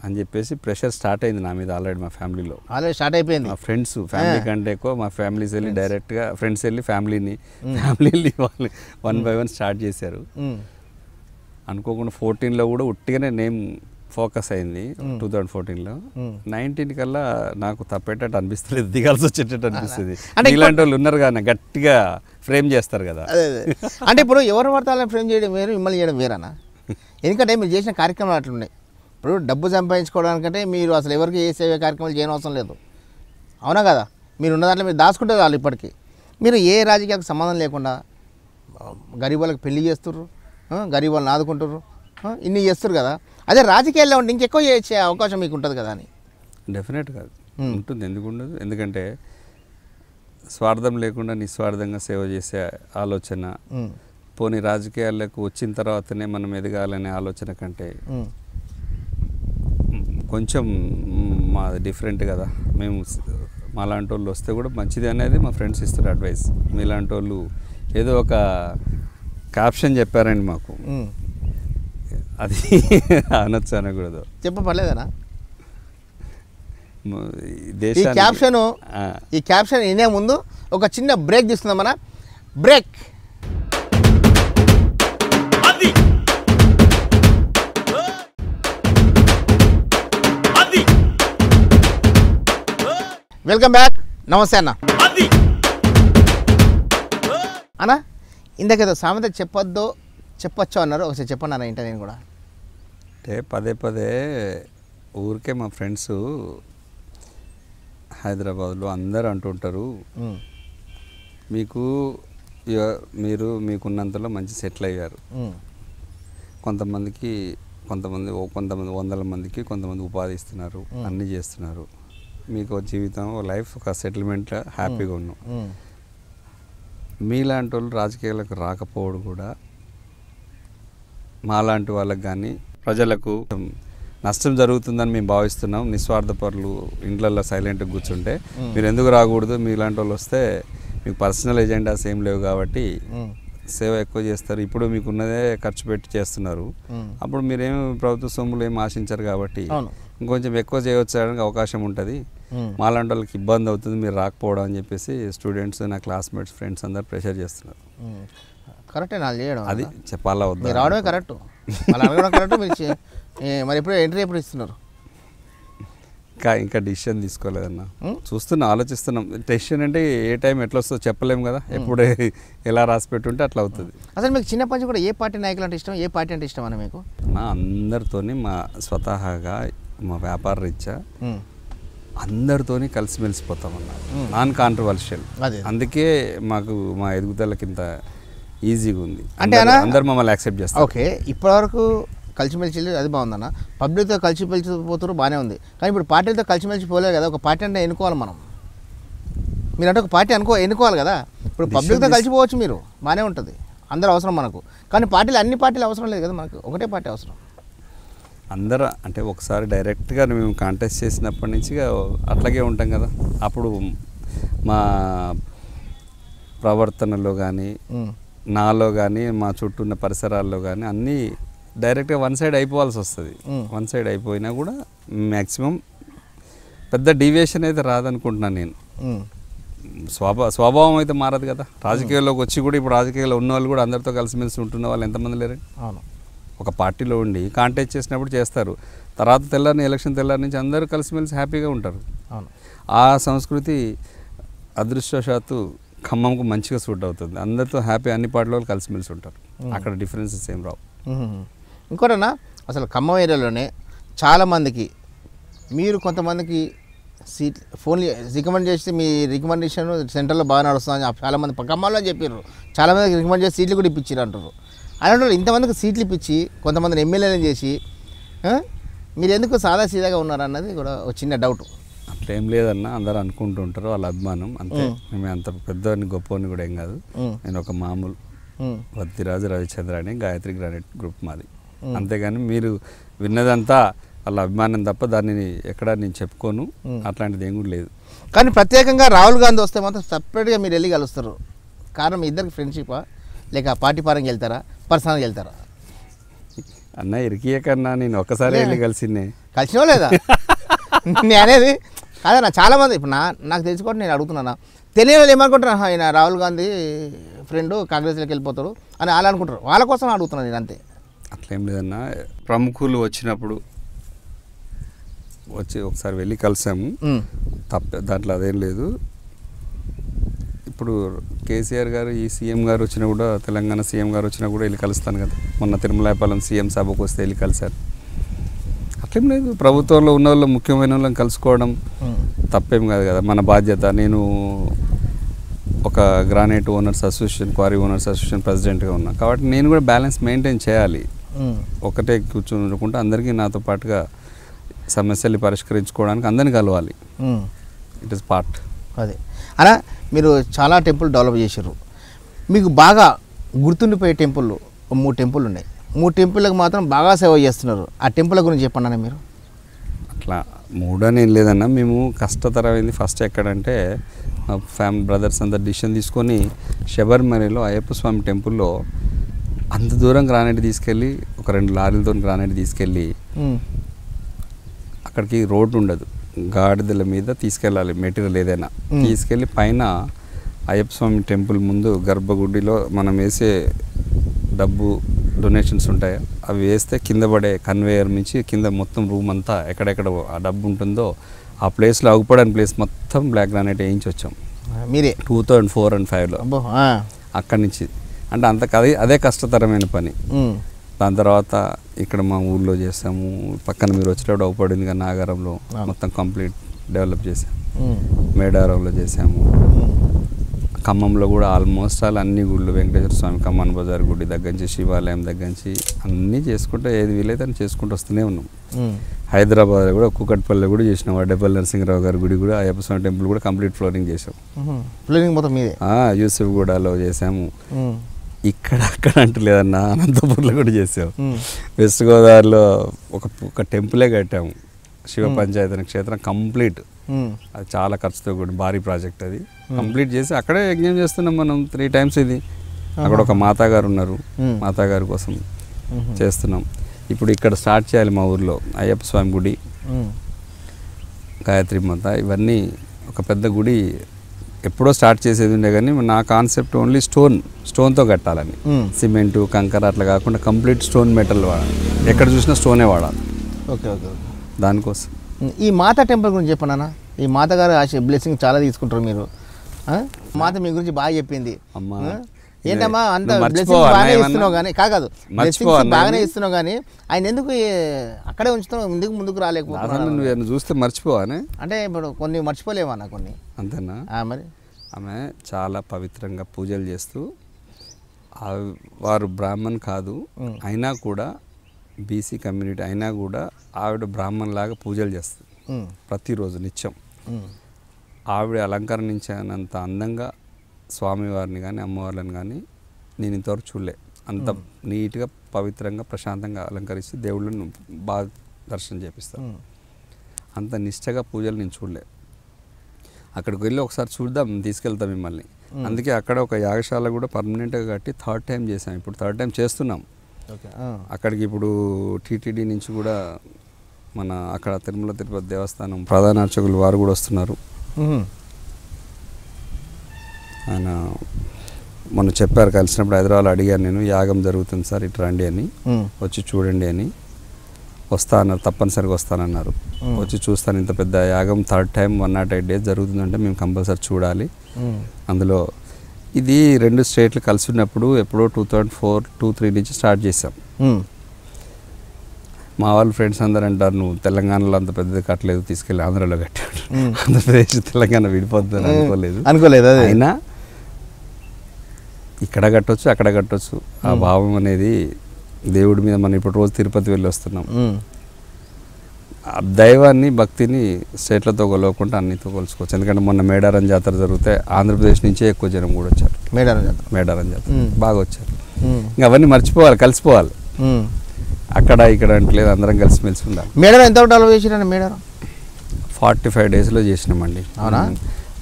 అని చెప్పేసి ప్రెషర్ స్టార్ట్ అయింది నా మీద ఆల్రెడీ. మా ఫ్యామిలీలో ఆల్రెడీ స్టార్ట్ అయిపోయింది. మా ఫ్రెండ్స్ ఫ్యామిలీ కంటే ఎక్కువ మా ఫ్యామిలీస్ వెళ్ళి డైరెక్ట్గా ఫ్రెండ్స్ వెళ్ళి ఫ్యామిలీ వాళ్ళు 1 by 1 స్టార్ట్ చేశారు. అనుకోకుండా 14లో కూడా ఉట్టిగానే నేమ్ ఫోకస్ అయింది. 2014లో 19 కల్లా నాకు తప్పేటట్టు అనిపిస్తలేదు, దిగాల్సి వచ్చేటట్టు అనిపిస్తుంది. ఇలాంటి వాళ్ళు ఉన్నారు కానీ గట్టిగా ఫ్రేమ్ చేస్తారు కదా. అంటే ఇప్పుడు ఎవరు పడతారని ఫ్రేమ్ చేయడం వేరు, మిమ్మల్ని చేయడం వేరేనా? ఎందుకంటే మీరు చేసిన కార్యక్రమాలు అట్లున్నాయి. ఇప్పుడు డబ్బు సంపాదించుకోవడానికంటే మీరు అసలు ఎవరికి ఏ సేవ కార్యక్రమాలు చేయని అవసరం లేదు, అవునా కదా? మీరు ఉన్న దాంట్లో మీరు దాచుకుంటే వాళ్ళు ఇప్పటికీ మీరు ఏ రాజకీయాలకు సంబంధం లేకుండా గరీబ్ వాళ్ళకి పెళ్లి చేస్తుర్రు, గరీబ్ వాళ్ళని ఆదుకుంటారు, ఇన్ని చేస్తారు కదా. అదే రాజకీయాల్లో ఉంటే ఇంకెక్కువ చేసే అవకాశం మీకు ఉంటుంది కదా అని. డెఫినెట్గా ఉంటుంది, ఎందుకు ఉండదు? ఎందుకంటే స్వార్థం లేకుండా నిస్వార్థంగా సేవ చేసే ఆలోచన, పోనీ రాజకీయాలకు వచ్చిన తర్వాతనే మనం ఎదగాలనే ఆలోచన కంటే కొంచెం మాది డిఫరెంట్ కదా. మేము మాలాంటి వాళ్ళు వస్తే కూడా మంచిది అనేది మా ఫ్రెండ్స్ ఇస్తారు అడ్వైస్. మీలాంటి వాళ్ళు ఏదో ఒక క్యాప్షన్ చెప్పారండి మాకు, అది అనొచ్చు అనకూడదు, చెప్పలేదనా? ఈ క్యాప్షన్ వినే ముందు ఒక చిన్న బ్రేక్ తీసుకుందాం. మన బ్రేక్. Welcome back. నమస్తే అన్న. అన్న ఇందాకేదో సామెత చెప్పొచ్చు అన్నారు, ఒకసారి చెప్పండి అన్న. ఏంటో నేను కూడా అంటే పదే ఊరికే మా ఫ్రెండ్స్ హైదరాబాద్లో అందరూ అంటుంటారు, మీకున్నంతలో మంచి సెటిల్ అయ్యారు, కొంతమంది వందల మందికి కొంతమంది ఉపాధి ఇస్తున్నారు, అన్నీ చేస్తున్నారు, మీకు జీవితం లైఫ్ ఒక సెటిల్మెంట్లో హ్యాపీగా ఉన్నాం. మీలాంటి వాళ్ళు రాజకీయాలకు రాకపోవడం కూడా మాలాంటి వాళ్ళకి కానీ ప్రజలకు నష్టం జరుగుతుందని మేము భావిస్తున్నాం. నిస్వార్థపరులు ఇండ్లలో సైలెంట్గా కూర్చుంటే మీరు ఎందుకు రాకూడదు? మీలాంటి వాళ్ళు వస్తే మీకు పర్సనల్ ఎజెండాస్ ఏం లేవు కాబట్టి సేవ ఎక్కువ చేస్తారు. ఇప్పుడు మీకున్నదే ఖర్చు పెట్టి చేస్తున్నారు, అప్పుడు మీరేమి ప్రభుత్వ సొమ్ములు ఏమి ఆశించారు కాబట్టి ఇంకొంచెం ఎక్కువ చేయవచ్చడానికి అవకాశం ఉంటుంది. మాలాంటి వాళ్ళకి ఇబ్బంది అవుతుంది మీరు రాకపోవడం అని చెప్పేసి స్టూడెంట్స్, నా క్లాస్మేట్స్, ఫ్రెండ్స్ అందరు ప్రెషర్ చేస్తున్నారు. కరెక్టే నాలుగు చేయడం అది చెప్పాలా వద్దా? మీరు రావడమే కరెక్ట్, వాళ్ళు అడగడం కరెక్ట్. మీరు మరి ఎప్పుడు ఎంట్రీ ఎప్పుడు ఇస్తున్నారు? ఇంకా డిసిషన్ తీసుకోలేదన్న. చూస్తున్నా, ఆలోచిస్తున్నాం. డెసిషన్ అంటే ఏ టైం ఎట్లా వస్తుందో చెప్పలేము కదా, ఎప్పుడు ఎలా రాసి పెట్టుంటే అట్లా అవుతుంది. అసలు మీకు చిన్నప్పటి నుంచి కూడా ఏ పార్టీ నాయకులు అంటే ఇష్టం, ఏ పార్టీ అంటే ఇష్టం అన్న మీకు? అందరితోని మా స్వతహాగా మా వ్యాపార రీత్యా అందరితోని కలిసిమెలిసిపోతామన్నారు, నాన్ కాంట్రవర్షియల్. అందుకే మాకు మా ఎదుగుదలకి ఇంత ఈజీగా ఉంది. అంటే అందరు మమ్మల్ని యాక్సెప్ట్ చేస్తారు. ఓకే, ఇప్పటివరకు కలిసిమెలిసి అది బాగుందన్న. పబ్లిక్తో కలిసిమెలిసి పోతారు, బాగానే ఉంది. కానీ ఇప్పుడు పార్టీలతో కలిసిమెలిసి పోలేదు కదా. ఒక పార్టీ అంటే ఎన్నుకోవాలి మనం. మీరంటే ఒక పార్టీ ఎన్నుకోవాలి కదా. ఇప్పుడు పబ్లిక్తో కలిసిపోవచ్చు మీరు, బాగానే ఉంటుంది, అందరూ అవసరం మనకు. కానీ పార్టీలు అన్ని పార్టీలు అవసరం లేదు కదా మనకు, ఒకటే పార్టీ అవసరం. అందరూ అంటే ఒకసారి డైరెక్ట్గా మేము కాంటెస్ట్ చేసినప్పటి నుంచి అట్లాగే ఉంటాం కదా. అప్పుడు మా ప్రవర్తనలో కానీ, నాలో కానీ, మా చుట్టూ ఉన్న పరిసరాల్లో కానీ అన్నీ డైరెక్ట్గా వన్ సైడ్ అయిపోవాల్సి వస్తుంది. వన్ సైడ్ అయిపోయినా కూడా మ్యాక్సిమం పెద్ద డీవియేషన్ అయితే రాదనుకుంటున్నాను నేను. స్వభావం అయితే మారదు కదా. రాజకీయాల్లోకి వచ్చి కూడా ఇప్పుడు రాజకీయాల్లో ఉన్న వాళ్ళు కూడా అందరితో కలిసిమెలిసి ఉంటున్న వాళ్ళు ఎంతమంది లేరండి. అవును, ఒక పార్టీలో ఉండి కాంటెస్ట్ చేసినప్పుడు చేస్తారు, తర్వాత తెల్లారిని ఎలక్షన్ తెల్లారి నుంచి అందరూ కలిసిమెలిసి హ్యాపీగా ఉంటారు. అవును, ఆ సంస్కృతి అదృష్టవశాత్తు ఖమ్మంకు మంచిగా సూట్ అవుతుంది. అందరితో హ్యాపీ, అన్ని పార్టీలో కలిసిమెలిసి ఉంటారు. అక్కడ డిఫరెన్సెస్ ఏం రావు. ఇంకోటన్నా, అసలు ఖమ్మం ఏరియాలోనే చాలామందికి మీరు కొంతమందికి సీట్ ఫోన్ రికమెండ్ చేసి మీ రికమెండేషన్ సెంటర్లో బాగా నడుస్తుందని చాలామంది ఖమ్మంలో చెప్పారు. చాలామందికి రికమెండ్ చేసి సీట్లు కూడా ఇప్పించారు అంటారు. అలాంటి ఇంతమందికి సీట్లు ఇప్పించి కొంతమందిని ఎమ్మెల్యేలను చేసి మీరు ఎందుకు సాదా సీదాగా ఉన్నారన్నది కూడా ఒక చిన్న డౌట్. అట్లేం లేదన్న, అందరూ అనుకుంటూ ఉంటారు, వాళ్ళ అభిమానం అంతే. మేము అంత పెద్దవాడిని గొప్పవాడిని కూడా ఏం కాదు. నేను ఒక మామూలు వద్దిరాజు రవిచంద్ర అని గాయత్రి గ్రానైట్ గ్రూప్ మాది. అంతేగాని మీరు విన్నదంతా వాళ్ళ అభిమానం తప్ప దాన్ని ఎక్కడ నేను చెప్పుకోను, అట్లాంటిది ఏం కూడా లేదు. కానీ ప్రత్యేకంగా రాహుల్ గాంధీ వస్తే మాత్రం సపరేట్గా మీరు వెళ్ళి కలుస్తారు. కారణం ఇద్దరికి ఫ్రెండ్షిపా, లేక పార్టీ పరంగా వెళ్తారా, పర్సనల్గా వెళ్తారా? అన్న ఇరికియే కన్నా నేను ఒక్కసారి వెళ్ళి కలిసినో లేదా నేను అనేది కాదన్నా. చాలామంది ఇప్పుడు నాకు తెలుసుకోవడం నేను అడుగుతున్నాను. తెలియని వాళ్ళు ఏమనుకుంటారు, ఆయన రాహుల్ గాంధీ ఫ్రెండ్ కాంగ్రెస్లోకి వెళ్ళిపోతారు అని వాళ్ళు అనుకుంటారు. వాళ్ళ కోసం అడుగుతున్నాను నేను అంతే. అట్లేం లేదన్న, ప్రముఖులు వచ్చినప్పుడు వచ్చి ఒకసారి వెళ్ళి కలిసాము, దాంట్లో అదేం లేదు. ఇప్పుడు కేసీఆర్ గారు ఈ సీఎం గారు వచ్చినా కూడా, తెలంగాణ సీఎం గారు వచ్చినా కూడా వెళ్ళి కలుస్తాను కదా. మొన్న తిరుమలాయపాలెం సీఎం సభకు వస్తే వెళ్ళి కలిశారు. అట్లేం లేదు, ప్రభుత్వంలో ఉన్న వాళ్ళు ముఖ్యమైన వాళ్ళని కలుసుకోవడం తప్పేం కాదు కదా, మన బాధ్యత. నేను ఒక granite owners association, quarry owners association ప్రెసిడెంట్గా ఉన్నా కాబట్టి నేను కూడా బ్యాలెన్స్ మెయింటైన్ చేయాలి. ఒకటే కూర్చొని ఉండకుండా అందరికీ నాతో పాటుగా సమస్యలు పరిష్కరించుకోవడానికి అందరినీ కలవాలి. It is part. అదే అలా మీరు చాలా టెంపుల్ డెవలప్ చేశారు. మీకు బాగా గుర్తుండిపోయే టెంపుల్ 3 టెంపుల్ ఉన్నాయి. 3 టెంపుల్కి మాత్రం బాగా సేవ చేస్తున్నారు. ఆ టెంపుల్ గురించి చెప్పండి అన్న మీరు. అట్లా 3 అని ఏం లేదన్న, మేము కష్టతరమైంది ఫస్ట్ ఎక్కడంటే మా ఫ్యామిలీ బ్రదర్స్ అంతా డిసిషన్ తీసుకొని శబరిమలలో అయ్యప్ప స్వామి టెంపుల్లో అంత దూరం గ్రానైట్ తీసుకెళ్ళి, ఒక 2 లారీలతో గ్రానైట్ తీసుకెళ్ళి, అక్కడికి రోడ్డు ఉండదు, గాడిదల మీద తీసుకెళ్ళాలి మెటీరియల్ ఏదైనా తీసుకెళ్ళి పైన అయ్యప్ప స్వామి టెంపుల్ ముందు గర్భగుడిలో మనం వేసే డబ్బు డొనేషన్స్ ఉంటాయి, అవి వేస్తే కింద పడే కన్వేయర్ నుంచి కింద మొత్తం రూమ్ అంతా ఎక్కడెక్కడ ఆ డబ్బు ఉంటుందో ఆ ప్లేస్లో అగుపడని ప్లేస్ మొత్తం బ్లాక్ గ్రానైట్ వేయించి వచ్చాం మీరే 2004 and 5లో. అక్కడి నుంచి అంటే అదే కష్టతరమైన పని. దాని తర్వాత ఇక్కడ మా ఊళ్ళో చేసాము, పక్కన మీరు వచ్చేటప్పుడు అవుపడింది కానీ నాగారంలో మొత్తం కంప్లీట్ డెవలప్ చేసాము, మేడారంలో చేసాము, ఖమ్మంలో కూడా ఆల్మోస్ట్ అన్ని గుళ్ళు, వెంకటేశ్వర స్వామి కమ్మన్ బజార్ గుడి దగ్గర నుంచి శివాలయం దగ్గర నుంచి అన్నీ చేసుకుంటూ ఏది వీలైతే అని చేసుకుంటూ వస్తూనే ఉన్నాం. హైదరాబాద్లో కూడా కూకట్పల్లిలో కూడా చేసినాం, వడ్డేపల్లి నరసింహరావు గారి గుడి కూడా, అయ్యప్ప స్వామి టెంపుల్ కూడా కంప్లీట్ ఫ్లోరింగ్ చేసాం. ఫ్లోరింగ్ మొత్తం మీదే? యూసుఫ్గూడలో చేసాము. ఇక్కడ అక్కడ అంటూ లేదన్నా, అనంతపూర్లో కూడా చేసాము. వెస్ట్ గోదావరిలో ఒక టెంపులే కట్టాము, శివ పంచాయతీ క్షేత్రం కంప్లీట్. అది చాలా ఖర్చుతో కూడా భారీ ప్రాజెక్ట్, అది కంప్లీట్ చేసి అక్కడే యజ్ఞం చేస్తున్నాం మనం 3 times. ఇది అక్కడ ఒక మాతాగారు ఉన్నారు, మాతాగారి కోసం చేస్తున్నాం. ఇప్పుడు ఇక్కడ స్టార్ట్ చేయాలి మా ఊర్లో అయ్యప్ప స్వామి గుడి, గాయత్రి మాత, ఇవన్నీ ఒక పెద్ద గుడి ఎప్పుడో స్టార్ట్ చేసేది ఉండే కానీ నా కాన్సెప్ట్ ఓన్లీ స్టోన్తో కట్టాలని, సిమెంటు కంకర అట్లా కాకుండా కంప్లీట్ స్టోన్ మెటల్ వాడాలి, ఎక్కడ చూసినా స్టోనే వాడాలి. Okay okay okay. దానికోసం ఈ మాతా టెంపుల్ గురించి చెప్పనా? ఈ మాత గారు బ్లెస్సింగ్ చాలా తీసుకుంటారు మీరు. మాత మీ గురించి బాగా చెప్పింది. అమ్మా ఏంటమ్మా అంత బ్లెస్సింగ్స్ బాగానే ఇస్తున్నావు కానీ కాదు బ్లెస్సింగ్స్ బాగానే ఇస్తున్నావు కానీ ఆయన ఎందుకు అక్కడే ఉంచుతున్నావు, ముందుకు రాలేకపోతున్నావు? నువ్వు చూస్తే మర్చిపోవానే అంటే ఇప్పుడు కొన్ని మర్చిపోలేవన్నా కొన్ని. అంతేనా? మరి ఆమె చాలా పవిత్రంగా పూజలు చేస్తూ, వారు బ్రాహ్మణ్ కాదు అయినా కూడా, బీసీ కమ్యూనిటీ అయినా కూడా ఆవిడ బ్రాహ్మణ్ లాగా పూజలు చేస్తుంది ప్రతిరోజు నిత్యం. ఆవిడ అలంకరించినంత అందంగా స్వామివారిని కానీ అమ్మవార్లను కానీ నేను ఇంతవరకు చూడలే. అంత నీట్గా పవిత్రంగా ప్రశాంతంగా అలంకరిస్తే దేవుళ్ళని బాగా దర్శనం చేపిస్తాను. అంత నిష్టగా పూజలు నేను చూడలే. అక్కడికి వెళ్ళి ఒకసారి చూద్దాం, తీసుకెళ్తాం మిమ్మల్ని. అందుకే అక్కడ ఒక యాగశాల కూడా పర్మనెంట్గా కట్టి 3rd టైం చేసాం. ఇప్పుడు 3rd టైం చేస్తున్నాం. అక్కడికి ఇప్పుడు టీటీడీ నుంచి కూడా మన అక్కడ తిరుమల తిరుపతి దేవస్థానం ప్రధాన అర్చకులు వారు కూడా వస్తున్నారు. ఆయన మొన్న చెప్పారు, కలిసినప్పుడు హైదరాబాద్లో అడిగాను నేను, యాగం జరుగుతుంది సార్ ఇటు రండి అని, వచ్చి చూడండి అని. వస్తా అన్నారు, తప్పనిసరిగా వస్తానన్నారు. వచ్చి చూస్తాను, ఇంత పెద్ద యాగం 3rd టైం 108 days జరుగుతుందంటే మేము కంపల్సరీ చూడాలి. అందులో ఇది 2 స్టేట్లు కలిసి ఉన్నప్పుడు ఎప్పుడో 2004-23 నుంచి స్టార్ట్ చేసాం. మా వాళ్ళు ఫ్రెండ్స్ అందరూ అంటారు, నువ్వు తెలంగాణలో అంత పెద్దది కట్టలేదు, తీసుకెళ్ళి ఆంధ్రాలో కట్టాడు. ఆంధ్రప్రదేశ్ తెలంగాణ విడిపోతుందని అనుకోలేదు. అయినా ఇక్కడ కట్టొచ్చు, అక్కడ కట్టొచ్చు. ఆ భావం అనేది దేవుడి మీద, మనం ఇప్పుడు రోజు తిరుపతి వెళ్ళి వస్తున్నాం. దైవాన్ని భక్తిని స్టేట్లతో కొలవకుండా అన్నితో కొలుసుకోవచ్చు. ఎందుకంటే మొన్న మేడారం జాతర జరిగితే ఆంధ్రప్రదేశ్ నుంచే ఎక్కువ జనం కూడా వచ్చారు. మేడారం జాతర బాగా వచ్చారు. ఇంకా అవన్నీ మర్చిపోవాలి, కలిసిపోవాలి. అక్కడ ఇక్కడ అంటలేదు, అందరం కలిసిమెలిసి ఉండాలి. మేడారం ఎంత డెవలప్ చేసిరండి? మేడారం 45 daysలో చేసినామండి. అవునా?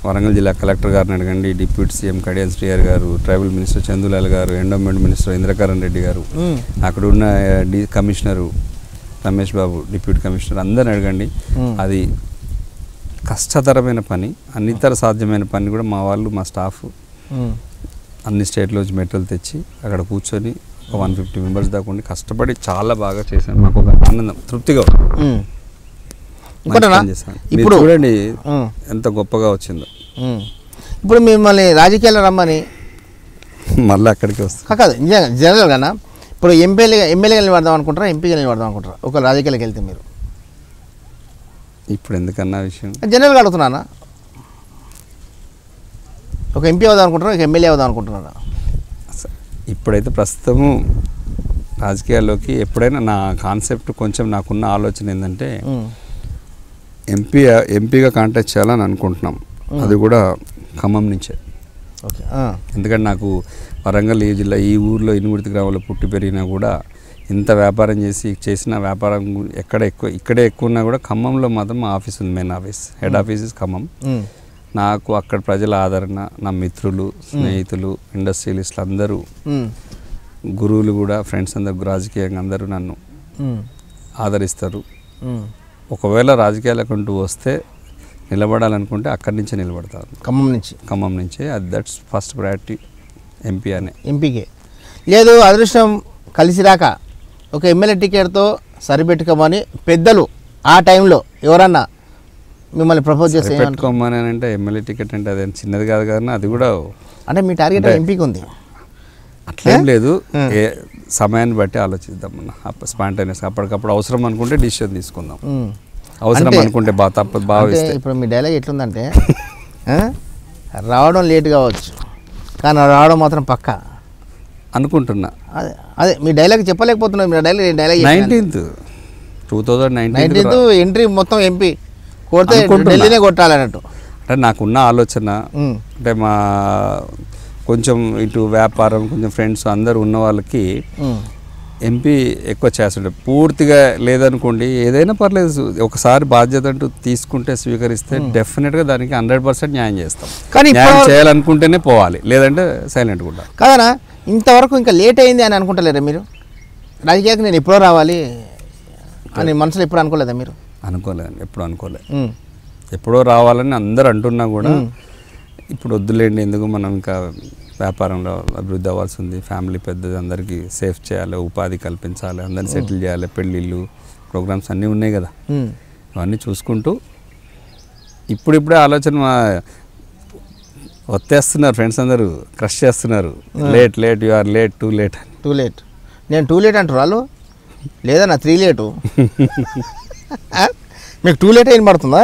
వరంగల్ జిల్లా కలెక్టర్ గారిని అడగండి, డిప్యూటీ సీఎం కడియం శ్రీహరి గారు, ట్రైబల్ మినిస్టర్ చందులాల్ గారు, ఎండోమెంట్ మినిస్టర్ ఇంద్రకరణ్ రెడ్డి గారు, అక్కడ ఉన్న commissioner Ramesh Babu, deputy commissioner, అందరిని అడగండి. అది కష్టతరమైన పని, అన్నితర సాధ్యమైన పని కూడా మా వాళ్ళు, మా స్టాఫ్ అన్ని స్టేట్లో మెటీరియల్ తెచ్చి అక్కడ కూర్చొని 150 members దాకా ఉండి కష్టపడి చాలా బాగా చేశాను. మాకు ఒక ఆనందం, తృప్తిగా ఇప్పుడు చూడండి ఎంత గొప్పగా వచ్చిందో. ఇప్పుడు మిమ్మల్ని రాజకీయాలు రమ్మని మళ్ళీ అక్కడికి వస్తాం కాదు, నిజంగా జనరల్గా ఇప్పుడు ఎమ్మెల్యేగా నిలబడదాం అనుకుంటారా, ఎంపీగా నిలబడదాం అనుకుంటారా? ఒక రాజకీయాలకు వెళ్తే మీరు ఇప్పుడు ఎందుకన్నా విషయం జనరల్గా అడుగుతున్నానా? ఒక ఎంపీ అవుదాం అనుకుంటారా, ఒక ఎమ్మెల్యే అవుదాం అనుకుంటున్నారా? ఇప్పుడైతే ప్రస్తుతము రాజకీయాల్లోకి ఎప్పుడైనా నా కాన్సెప్ట్ కొంచెం నాకున్న ఆలోచన ఏంటంటే ఎంపీగా కాంటాక్ట్ చేయాలని అనుకుంటున్నాం. అది కూడా ఖమ్మం నుంచే. ఎందుకంటే నాకు వరంగల్ ఈ జిల్లా, ఈ ఊర్లో ఇనుగుర్తి గ్రామంలో పుట్టి పెరిగినా కూడా ఇంత వ్యాపారం చేసిన వ్యాపారం ఇక్కడే ఎక్కువ ఉన్నా కూడా ఖమ్మంలో మాత్రం మా ఆఫీస్ ఉంది, main office, head office Khammam. నాకు అక్కడ ప్రజల ఆదరణ, నా మిత్రులు, స్నేహితులు, ఇండస్ట్రియలిస్టులు అందరూ, గురువులు కూడా, ఫ్రెండ్స్ అందరూ, రాజకీయంగా అందరూ నన్ను ఆదరిస్తారు. ఒకవేళ రాజకీయాలకు అంటూ వస్తే నిలబడాలనుకుంటే అక్కడి నుంచే నిలబడతారు, ఖమ్మం నుంచే. అది దట్స్ ఫస్ట్ ప్రయారిటీ ఎంపీ అనే. ఎంపీకే లేదు అదృష్టం కలిసి రాక ఒక ఎమ్మెల్యే టికెట్తో సరిపెట్టుకోమని పెద్దలు ఆ టైంలో ఎవరన్నా మిమ్మల్ని ప్రపోజ్ చేస్తే పెట్టుకోమని అంటే ఎమ్మెల్యే టికెట్ అంటే అదేం చిన్నది కాదు కానీ అది కూడా అంటే మీ టార్గెట్ ఎంపీకి ఉంది అట్లేం లేదు. ఏ సమయాన్ని బట్టి ఆలోచిద్దాం, స్పాంటేనియస్ అప్పటికప్పుడు అవసరం అనుకుంటే డిసిషన్ తీసుకుందాం, అవసరం అనుకుంటే బాగా. ఇప్పుడు మీ డైలాగ్ ఎట్లుందంటే రావడం లేట్ కావచ్చు కానీ రావడం మాత్రం పక్కా అనుకుంటున్నా. అదే మీ డైలాగ్ చెప్పలేకపోతున్నారు. మీ డైలాగ్ 2019 ఎంట్రీ మొత్తం ఎంపీ కొడితే ఢిల్లీనే కొట్టాలన్నట్టు. అంటే నాకున్న ఆలోచన అంటే మా కొంచెం ఇటు వ్యాపారం, కొంచెం ఫ్రెండ్స్ అందరూ ఉన్న వాళ్ళకి ఎంపీ ఎక్కువ చేస్తుండే. పూర్తిగా లేదనుకోండి, ఏదైనా పర్లేదు, ఒకసారి బాధ్యత అంటూ తీసుకుంటే స్వీకరిస్తే డెఫినెట్గా దానికి 100% న్యాయం చేస్తాం. కానీ న్యాయం చేయాలనుకుంటేనే పోవాలి, లేదంటే సైలెంట్గా ఉండాలి. కాదనా ఇంతవరకు ఇంకా లేట్ అయింది అని అనుకుంటలేరా మీరు? రాజకీయాలకు నేను ఎప్పుడో రావాలి అని మనసులో ఎప్పుడు అనుకోలేదా మీరు? అనుకోలేదండి, ఎప్పుడు అనుకోలేదు. ఎప్పుడో రావాలని అందరు అంటున్నా కూడా ఇప్పుడు వద్దులేండి, ఎందుకు మనం ఇంకా వ్యాపారంలో అభివృద్ధి అవ్వాల్సి ఉంది, ఫ్యామిలీ పెద్దది, అందరికీ సేఫ్ చేయాలి, ఉపాధి కల్పించాలి, అందరిని సెటిల్ చేయాలి, పెళ్ళిళ్ళు ప్రోగ్రామ్స్ అన్నీ ఉన్నాయి కదా, అవన్నీ చూసుకుంటూ ఇప్పుడిప్పుడే ఆలోచన వచ్చేస్తున్నారు ఫ్రెండ్స్ అందరూ, క్రష్ చేస్తున్నారు. Late you are late, too late. నేను టూ లేట్ అంటారు వాళ్ళు, లేదన్నా 3 లేటు. మీకు 2 లేట్ అయిన పడుతుందా?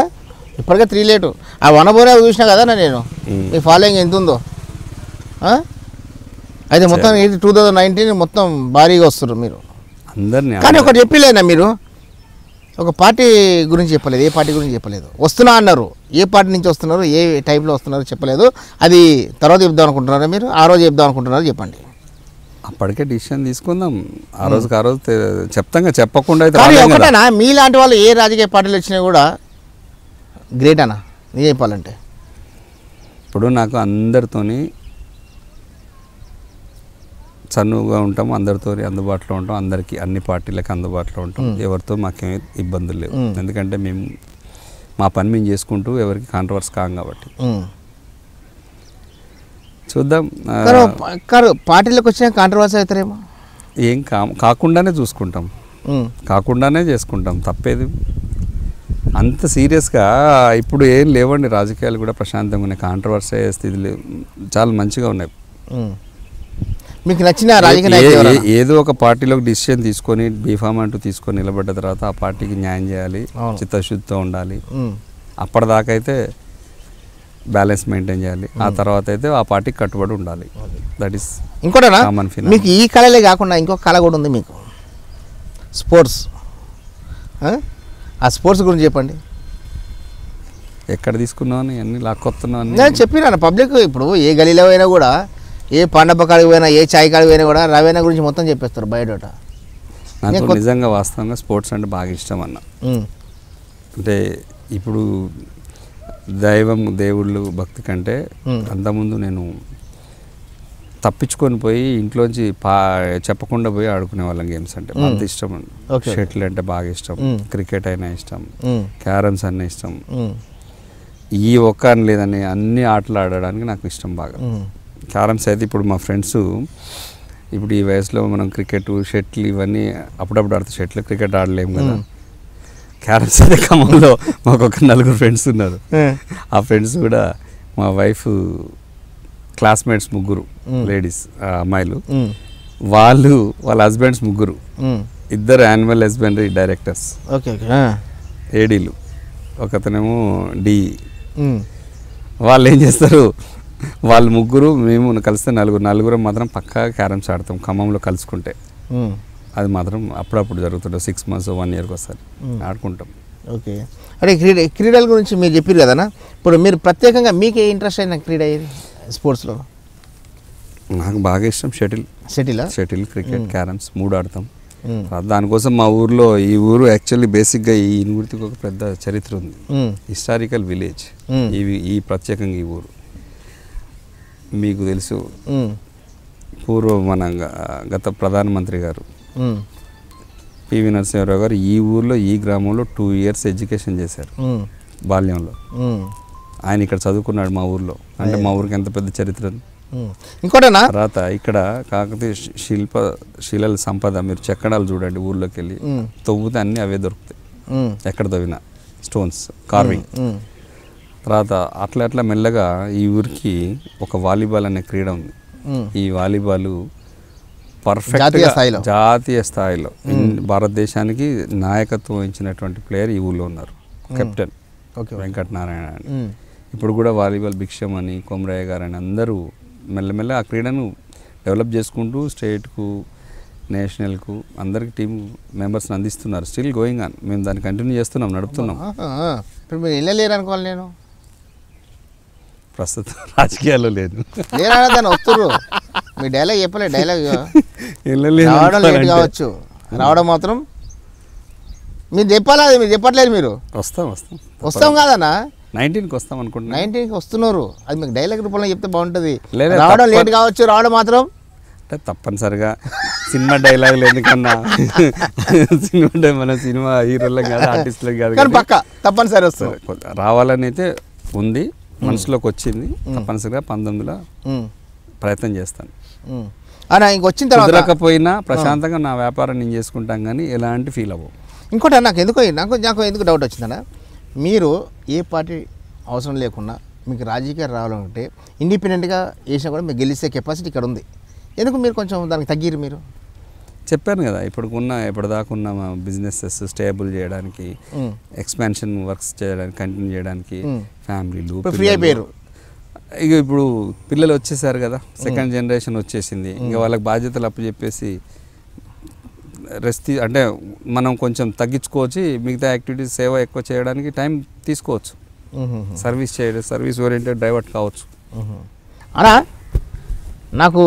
ఇప్పటికే 3 లేటు. ఆ వనబోరే చూసినా కదా నేను, మీ ఫాలోయింగ్ ఎంత ఉందో. అయితే మొత్తం 2019 మొత్తం భారీగా వస్తారు మీరు అందరినీ. కానీ ఒకటి చెప్పలేనా మీరు, ఒక పార్టీ గురించి చెప్పలేదు, ఏ పార్టీ గురించి చెప్పలేదు. వస్తున్నా అన్నారు, ఏ పార్టీ నుంచి వస్తున్నారు, ఏ టైంలో వస్తున్నారు చెప్పలేదు. అది తర్వాత చెప్దాం అనుకుంటున్నారా మీరు, ఆ రోజు చెప్దాం అనుకుంటున్నారా చెప్పండి. అప్పటికే డిసిషన్ తీసుకుందాం, ఆ రోజుకి ఆ రోజు చెప్తాం, చెప్పకుండా అయితే కానీ రాలేం కదా. ఒకటేనా, మీలాంటి వాళ్ళు ఏ రాజకీయ పార్టీలు వచ్చినా కూడా గ్రేట్ అన్న, నేను చెప్పాలంటే. ఇప్పుడు నాకు అందరితోని చనువుగా ఉంటాం, అందరితో అందుబాటులో ఉంటాం, అందరికీ అన్ని పార్టీలకు అందుబాటులో ఉంటాం, ఎవరితో మాకేమీ ఇబ్బందులు లేవు. ఎందుకంటే మేము మా పని మేము చేసుకుంటూ ఎవరికి కాంట్రవర్స్ కాం కాబట్టి. చూద్దాం. పార్టీలకు వచ్చిన కాంట్రవర్సీ అవుతారేమో, ఏం కాకుండానే చూసుకుంటాం, కాకుండానే చేసుకుంటాం, తప్పేది. అంత సీరియస్గా ఇప్పుడు ఏం లేవండి, రాజకీయాలు కూడా ప్రశాంతంగా ఉన్నాయి, కాంట్రవర్సీ అయ్యే స్థితిలో చాలా మంచిగా ఉన్నాయి. మీకు నచ్చిన రాజకీయ నాయకుడు ఏదో ఒక పార్టీలోకి డిసిషన్ తీసుకొని బీఫామ్ అంటూ తీసుకొని నిలబడ్డ తర్వాత ఆ పార్టీకి న్యాయం చేయాలి, చిత్తశుద్ధితో ఉండాలి. అప్పటిదాకా అయితే బ్యాలెన్స్ మెయింటైన్ చేయాలి, ఆ తర్వాత అయితే ఆ పార్టీకి కట్టుబడి ఉండాలి. దట్ ఈస్ ఇంకోటనా. మీకు ఈ కళలే కాకుండా ఇంకొక కళ కూడా ఉంది మీకు, స్పోర్ట్స్. ఆ స్పోర్ట్స్ గురించి చెప్పండి. ఎక్కడ తీసుకున్నావు అన్ని లాక్కొస్తున్నావు? నేను చెప్పినా పబ్లిక్, ఇప్పుడు ఏ గలీలో అయినా కూడా, ఏ పండప కాడికి పోయినా, ఏ చాయ్ కాడికి పోయినా కూడా రవేణ గురించి మొత్తం చెప్పేస్తారు బయోడేటా. నాకు నిజంగా వాస్తవంగా స్పోర్ట్స్ అంటే బాగా ఇష్టం అన్న. అంటే ఇప్పుడు దేవుళ్ళు భక్తి కంటే అంతకుముందు నేను తప్పించుకొని పోయి ఇంట్లోంచి చెప్పకుండా పోయి ఆడుకునే వాళ్ళం గేమ్స్ అంటే అంత ఇష్టం. షటిల్ అంటే బాగా ఇష్టం, క్రికెట్ అయినా ఇష్టం, క్యారమ్స్ అన్న ఇష్టం. ఈ ఒక్క అని లేదని అన్ని ఆటలు ఆడడానికి నాకు ఇష్టం బాగా. క్యారమ్స్ అయితే ఇప్పుడు మా ఫ్రెండ్స్ ఇప్పుడు ఈ వయసులో మనం క్రికెట్, షటిల్ ఇవన్నీ అప్పుడప్పుడు ఆడుతాం. షటిల్ క్రికెట్ ఆడలేము కదా. క్యారమ్స్ అయితే ఖమ్మంలో మాకు ఒక 4 ఫ్రెండ్స్ ఉన్నారు. ఆ ఫ్రెండ్స్ కూడా మా వైఫ్ క్లాస్మేట్స్ 3 లేడీస్ అమ్మాయిలు, వాళ్ళ హస్బెండ్స్ 3, 2 యానిమల్ హస్బెండరీ డైరెక్టర్స్, ఏడీలు, ఒకతనేమో డి. వాళ్ళు ఏం చేస్తారు, వాళ్ళు 3 మేము కలిస్తే 4 మాత్రం పక్కా క్యారమ్స్ ఆడతాం ఖమ్మంలో కలుసుకుంటే. అది మాత్రం అప్పుడప్పుడు జరుగుతుంటుంది, 6 months 1 yearకి ఒకసారి ఆడుకుంటాం. ఓకే. అంటే క్రీడల గురించి మీరు చెప్పారు కదనా, ఇప్పుడు మీరు ప్రత్యేకంగా మీకే ఇంట్రెస్ట్ అయిన క్రీడ ఏది స్పోర్ట్స్లో? నాకు బాగా ఇష్టం షటిల్, క్రికెట్, క్యారమ్స్ 3 ఆడతాం. దానికోసం మా ఊర్లో, ఈ ఊరు యాక్చువల్లీ బేసిక్గా ఈ ఇనుగుర్తికి ఒక పెద్ద చరిత్ర ఉంది, హిస్టారికల్ విలేజ్. ఈ ప్రత్యేకంగా ఈ ఊరు మీకు తెలుసు, పూర్వ మన గత ప్రధానమంత్రి గారు పివి నరసింహారావు గారు ఈ ఊర్లో, ఈ గ్రామంలో 2 years ఎడ్యుకేషన్ చేశారు బాల్యంలో. ఆయన ఇక్కడ చదువుకున్నాడు మా ఊర్లో. అంటే మా ఊరికి ఎంత పెద్ద చరిత్ర. ఇంకోటనా తర్వాత ఇక్కడ కాకతీయ శిలల సంపద, మీరు చెక్కడాలు చూడండి, ఊర్లోకి వెళ్ళి తవ్వుతే అన్నీ అవే దొరుకుతాయి, ఎక్కడ తవ్వినా స్టోన్స్ కార్వింగ్. తర్వాత అట్లా మెల్లగా ఈ ఊరికి ఒక వాలీబాల్ అనే క్రీడ ఉంది. ఈ వాలీబాల్ పర్ఫెక్ట్ జాతీయ స్థాయిలో భారతదేశానికి నాయకత్వం వహించినటువంటి ప్లేయర్ ఈ ఊళ్ళో ఉన్నారు, కెప్టెన్ వెంకటనారాయణ అని. ఇప్పుడు కూడా వాలీబాల్ భిక్షం అని, కొమరయ్య గారు అని అందరూ మెల్లమెల్ల ఆ క్రీడను డెవలప్ చేసుకుంటూ స్టేట్కు, నేషనల్కు అందరికి టీం మెంబర్స్ని అందిస్తున్నారు. స్టిల్ గోయింగ్ ఆన్, మేము దాన్ని కంటిన్యూ చేస్తున్నాం, నడుపుతున్నాం. ఇప్పుడు మీరు వెళ్ళలేరు అనుకోవాలి. నేను ప్రస్తుతం రాజకీయాల్లో లేదు. దాన్ని వస్తుర్రు, మీ డైలాగ్ చెప్పలే, డైలాగ్ రావడం లేట్ కావచ్చు, రావడం మాత్రం మీరు చెప్పాలి. అది మీరు చెప్పట్లేదు. మీరు వస్తాం కాదన్నా, 19కి వస్తాం అనుకుంటున్నా. 19కి వస్తున్నారు, అది మీకు డైలాగ్ రూపంలో చెప్తే బాగుంటుంది. రావడం లేట్ కావచ్చు, రావడం మాత్రం అంటే తప్పనిసరిగా సినిమా డైలాగులు ఎందుకన్నా, మన సినిమా హీరోలకు కాదు, ఆర్టిస్టులకు కాదు, కానీ పక్క తప్పనిసరి వస్తుంది. రావాలని అయితే ఉంది. మనసులోకి వచ్చింది. తప్పనిసరిగా 19లో ప్రయత్నం చేస్తాను. అన్న ఇంకొచ్చిన తర్వాత కుదరకపోయినా ప్రశాంతంగా నా వ్యాపారం నేను చేసుకుంటాం, కానీ ఎలాంటి ఫీల్ అవ్వవు. ఇంకోటి నాకు ఎందుకు డౌట్ వచ్చిందన్న, మీరు ఏ పార్టీ అవసరం లేకుండా మీకు రాజకీయాలు రావాలంటే ఇండిపెండెంట్గా వేసినా కూడా మీకు గెలిచే కెపాసిటీ ఇక్కడ ఉంది. ఎందుకు మీరు కొంచెం దానికి తగ్గిరు? మీరు చెప్పాను కదా, ఇప్పటిదాకా ఉన్న మా బిజినెసెస్ స్టేబుల్ చేయడానికి, ఎక్స్పాన్షన్ వర్క్స్ చేయడానికి, కంటిన్యూ చేయడానికి, ఫ్యామిలీలు ఫ్రీ అయిపోయారు. ఇక ఇప్పుడు పిల్లలు వచ్చేసారు కదా, సెకండ్ జనరేషన్ వచ్చేసింది. ఇంకా వాళ్ళకి బాధ్యతలు అప్పచెప్పేసి రెస్ట్ అంటే మనం కొంచెం తగ్గించుకోవచ్చు. మిగతా యాక్టివిటీస్ సేవ ఎక్కువ చేయడానికి టైం తీసుకోవచ్చు. సర్వీస్ ఓరియంటెడ్ డైవర్ట్ కావచ్చు. అన్నా నాకు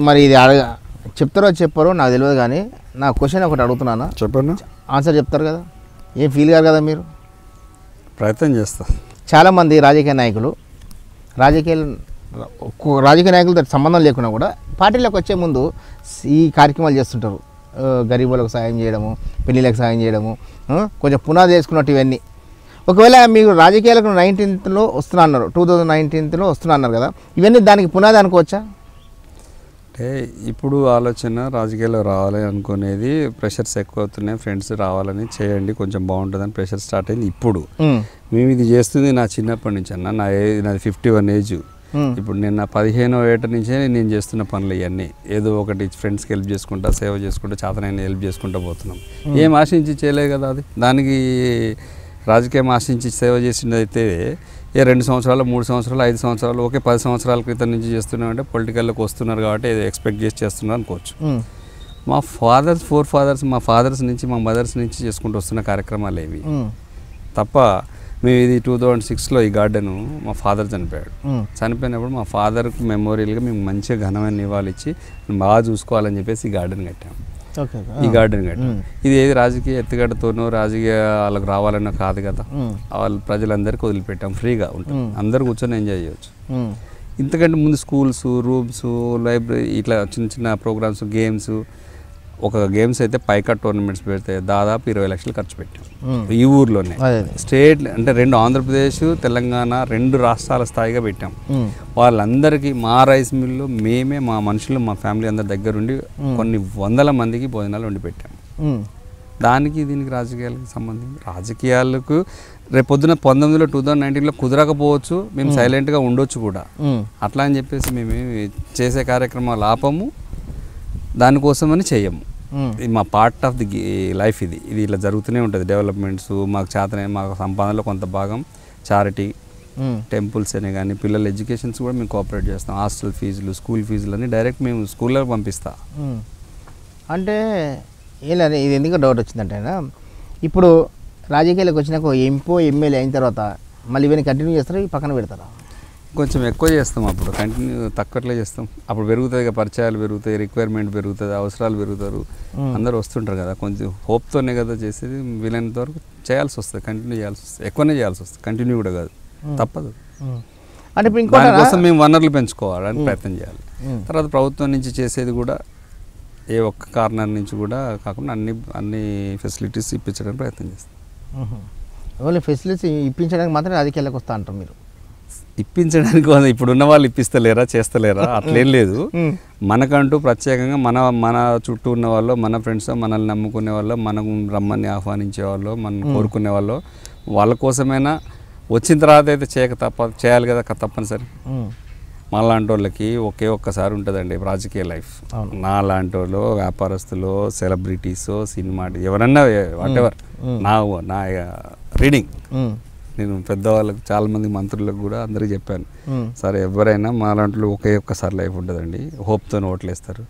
మరి ఇది చెప్తారో చెప్పారో నాకు తెలియదు, కానీ నా క్వశ్చన్ ఒకటి అడుగుతున్నాను. చెప్పండి. ఆన్సర్ చెప్తారు కదా, ఏం ఫీల్ కాదు కదా మీరు? ప్రయత్నం చేస్తా. చాలామంది రాజకీయ నాయకులతో సంబంధం లేకుండా కూడా పార్టీలకు వచ్చే ముందు ఈ కార్యక్రమాలు చేస్తుంటారు. గరీబులకు సాయం చేయడము, పెళ్ళిళ్ళకి సాయం చేయడము, కొంచెం పునాది చేసుకున్నట్టు ఇవన్నీ. ఒకవేళ మీరు రాజకీయాలకు 19th వస్తున్నా అన్నారు, 2019 వస్తున్నా అన్నారు కదా, ఇవన్నీ దానికి పునాది అనుకోవచ్చా? అంటే ఇప్పుడు ఆలోచన రాజకీయాల్లో రావాలి అనుకునేది, ప్రెషర్స్ ఎక్కువ అవుతున్నాయి, ఫ్రెండ్స్ రావాలని చేయండి కొంచెం బాగుంటుందని ప్రెషర్ స్టార్ట్ అయింది. ఇప్పుడు మేము ఇది చేస్తుంది నా చిన్నప్పటి నుంచి అన్న, నాది 51 ఏజ్. ఇప్పుడు నేను నా 15వ ఏట నుంచే నేను చేస్తున్న పనులు ఇవన్నీ. ఏదో ఒకటి ఫ్రెండ్స్కి హెల్ప్ చేసుకుంటా, సేవ చేసుకుంటా, చేతనైనా హెల్ప్ చేసుకుంటూ పోతున్నాం. ఏం ఆశించి చేయలేదు కదా, అది దానికి రాజకీయం ఆశించి సేవ చేసింది అయితే 2 సంవత్సరాలు, 3 సంవత్సరాలు, 5 సంవత్సరాలు, 10 సంవత్సరాల క్రితం నుంచి చేస్తున్నామంటే పొలిటికల్లోకి వస్తున్నారు కాబట్టి ఏదో ఎక్స్పెక్ట్ చేసి చేస్తున్నారు అనుకోవచ్చు. మా మా ఫాదర్స్ నుంచి, మా మదర్స్ నుంచి చేసుకుంటూ వస్తున్న కార్యక్రమాలు ఏవి తప్ప. మేము ఇది 2006లో ఈ గార్డెను మా ఫాదర్ చనిపోయినప్పుడు మా ఫాదర్కి మెమోరియల్గా మేము మంచిగా ఘనమైన నివాళులు ఇచ్చి బాగా చూసుకోవాలని చెప్పేసి ఈ గార్డెన్ కట్టాము. ఇది ఏది రాజకీయ ఎత్తుగడతోనో రాజకీయాలకు రావాలన్నా కాదు కదా, వాళ్ళ ప్రజలందరికీ వదిలిపెట్టాం, ఫ్రీగా ఉంటాం, అందరు కూర్చొని ఎంజాయ్ చేయవచ్చు. ఇంతకంటే ముందు స్కూల్స్, రూమ్స్, లైబ్రరీ, ఇట్లా చిన్న చిన్న ప్రోగ్రామ్స్, గేమ్స్ అయితే పైకా టోర్నమెంట్స్ పెడితే దాదాపు 20 లక్షలు ఖర్చు పెట్టాం ఈ ఊర్లోనే. స్టేట్ అంటే 2 ఆంధ్రప్రదేశ్, తెలంగాణ 2 రాష్ట్రాల స్థాయిగా పెట్టాం. వాళ్ళందరికీ మా రైస్ మిల్లు మేమే, మా మనుషులు, మా ఫ్యామిలీ అందరి దగ్గరుండి కొన్ని వందల మందికి భోజనాలు వండి పెట్టాం. దీనికి రాజకీయాలకు సంబంధం, రాజకీయాలకు రేపు పొద్దున 2019లో కుదరకపోవచ్చు, మేము సైలెంట్గా ఉండొచ్చు కూడా. అట్లా అని చెప్పేసి మేము చేసే కార్యక్రమాలు ఆపము, దానికోసమని చెయ్యము. ఇది మా పార్ట్ ఆఫ్ ది లైఫ్. ఇది ఇట్లా జరుగుతూనే ఉంటుంది. డెవలప్మెంట్స్ మాకు చేతనే, మాకు సంపాదనలో కొంత భాగం చారిటీ, టెంపుల్స్ అనే కానీ, పిల్లల ఎడ్యుకేషన్స్ కూడా మేము కోఆపరేట్ చేస్తాం. హాస్టల్ ఫీజులు, స్కూల్ ఫీజులు అన్నీ డైరెక్ట్ మేము స్కూల్లో పంపిస్తాం. అంటే ఇది ఎందుకు డౌట్ వచ్చిందంటే, ఇప్పుడు రాజకీయాలకు వచ్చినాక ఎమ్మెల్యే అయిన తర్వాత మళ్ళీ ఇవన్నీ కంటిన్యూ చేస్తారా, పక్కన పెడతారా? కొంచెం ఎక్కువ చేస్తాం. అప్పుడు కంటిన్యూ తక్కువట్లే చేస్తాం. అప్పుడు పెరుగుతుంది, పరిచయాలు పెరుగుతాయి, రిక్వైర్మెంట్ పెరుగుతుంది, అవసరాలు పెరుగుతారు, అందరూ వస్తుంటారు కదా. కొంచెం హోప్తోనే కదా చేసేది. వీలైనంత వరకు చేయాల్సి వస్తుంది, కంటిన్యూ చేయాల్సి వస్తుంది, ఎక్కువనే చేయాల్సి వస్తుంది, కంటిన్యూ కూడా కాదు, తప్పదు. అంటే దానికోసం మేము వనరులు పెంచుకోవాలని ప్రయత్నం చేయాలి. తర్వాత ప్రభుత్వం నుంచి చేసేది కూడా ఏ ఒక్క కార్నర్ నుంచి కూడా కాకుండా అన్ని ఫెసిలిటీస్ ఇప్పించడానికి ప్రయత్నం చేస్తాం. ఓన్లీ ఫెసిలిటీస్ ఇప్పించడానికి మాత్రం రాజకీయాలకు వస్తా అంటారు మీరు? ఇప్పించడానికి ఇప్పుడున్న వాళ్ళు ఇప్పిస్తలేరా, చేస్తలేరా, అట్లేం లేదు. మనకంటూ ప్రత్యేకంగా మన చుట్టూ ఉన్న వాళ్ళు, మన ఫ్రెండ్స్, మనల్ని నమ్ముకునే వాళ్ళు, మనం రమ్మని ఆహ్వానించే వాళ్ళు, మనం కోరుకునే వాళ్ళు, వాళ్ళ కోసమైనా వచ్చిన తర్వాత అయితే చేయాలి కదా తప్పనిసరి. మాలాంటి వాళ్ళకి ఒక్కసారి ఉంటుందండి రాజకీయ లైఫ్. నా లాంటి వాళ్ళు, వ్యాపారస్తులు, సెలబ్రిటీస్, సినిమా, ఎవరన్నా వాట్ ఎవర్, నా రీడింగ్ నేను పెద్దవాళ్ళకి, చాలామంది మంత్రులకు కూడా అందరికీ చెప్పాను, సరే ఎవరైనా మాలాంటి ఒక్కసారి లైఫ్ ఉంటుందండి, హోప్తో ఓట్లేస్తారు.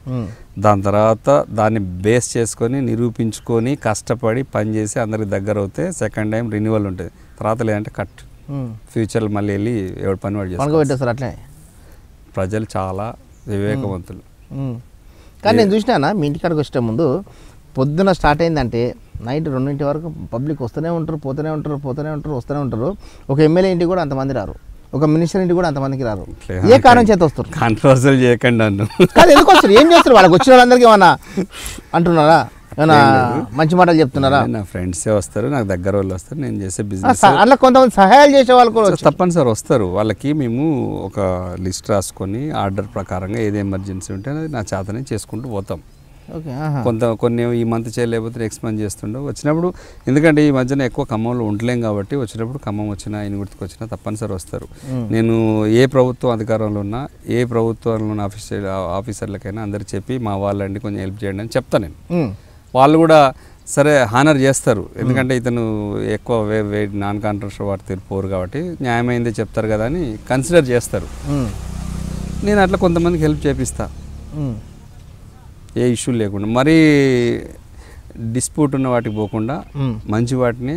దాని తర్వాత దాన్ని బేస్ చేసుకొని నిరూపించుకొని కష్టపడి పనిచేసి అందరికి దగ్గర అవుతే సెకండ్ టైం రిన్యూవల్ ఉంటుంది. తర్వాత లేదంటే కట్, ఫ్యూచర్లో మళ్ళీ వెళ్ళి ఎవరి పని వాడు చేస్తారు. అట్లే ప్రజలు చాలా వివేకవంతులు. కానీ నేను చూసినా మీ ఇంటికాడికి వచ్చే ముందు పొద్దున స్టార్ట్ అయిందంటే నైట్ 2 వరకు పబ్లిక్ వస్తూనే ఉంటారు, పోతూనే ఉంటారు. ఒక ఎమ్మెల్యే ఇంటికి కూడా అంతమంది రారు, ఒక మినిస్టర్ ఇంటికి కూడా అంతమందికి రారు. ఏ కారణం చేత వస్తారు? కాంట్రవర్సల్ చేయకండి నన్ను. కాదు, ఎందుకు వస్తారు, ఏం చేస్తారు? వాళ్ళకి వచ్చిన వాళ్ళందరికీ ఏమన్నా అంటున్నారా? ఏమన్నా మంచి మాటలు చెప్తున్నారా? నా ఫ్రెండ్సే వస్తారు, నాకు దగ్గర వాళ్ళు వస్తారు, నేను చేసే బిజినెస్. అట్లా కొంతమంది సహాయాలు చేసే వాళ్ళు కూడా తప్పనిసరి వస్తారు. వాళ్ళకి మేము ఒక లిస్ట్ రాసుకొని ఆర్డర్ ప్రకారంగా ఏది ఎమర్జెన్సీ ఉంటే అది నా చేతనే చేసుకుంటూ పోతాం. కొన్ని ఈ మంత్ చేయలేకపోతే నెక్స్ట్ మంత్ చేస్తుండో వచ్చినప్పుడు, ఎందుకంటే ఈ మధ్యన ఎక్కువ ఖమ్మంలో ఉండలేం కాబట్టి వచ్చినప్పుడు ఖమ్మం వచ్చినా ఇనుగుర్తికి వచ్చినా తప్పనిసరి వస్తారు. నేను ఏ ప్రభుత్వం అధికారంలో ఉన్నా, ఏ ప్రభుత్వంలో ఉన్న ఆఫీసర్లకైనా అందరికి చెప్పి మా వాళ్ళండి కొంచెం హెల్ప్ చేయండి అని చెప్తాను నేను. వాళ్ళు కూడా సరే హానర్ చేస్తారు, ఎందుకంటే ఇతను ఎక్కువ నాన్ కాంట్రవర్షియల్ వాటి పోరు కాబట్టి న్యాయమైందే చెప్తారు కదా అని కన్సిడర్ చేస్తారు. నేను అట్లా కొంతమందికి హెల్ప్ చేపిస్తా, ఏ ఇష్యూ లేకుండా. మరీ డిస్ప్యూట్ ఉన్న వాటికి పోకుండా మంచి వాటిని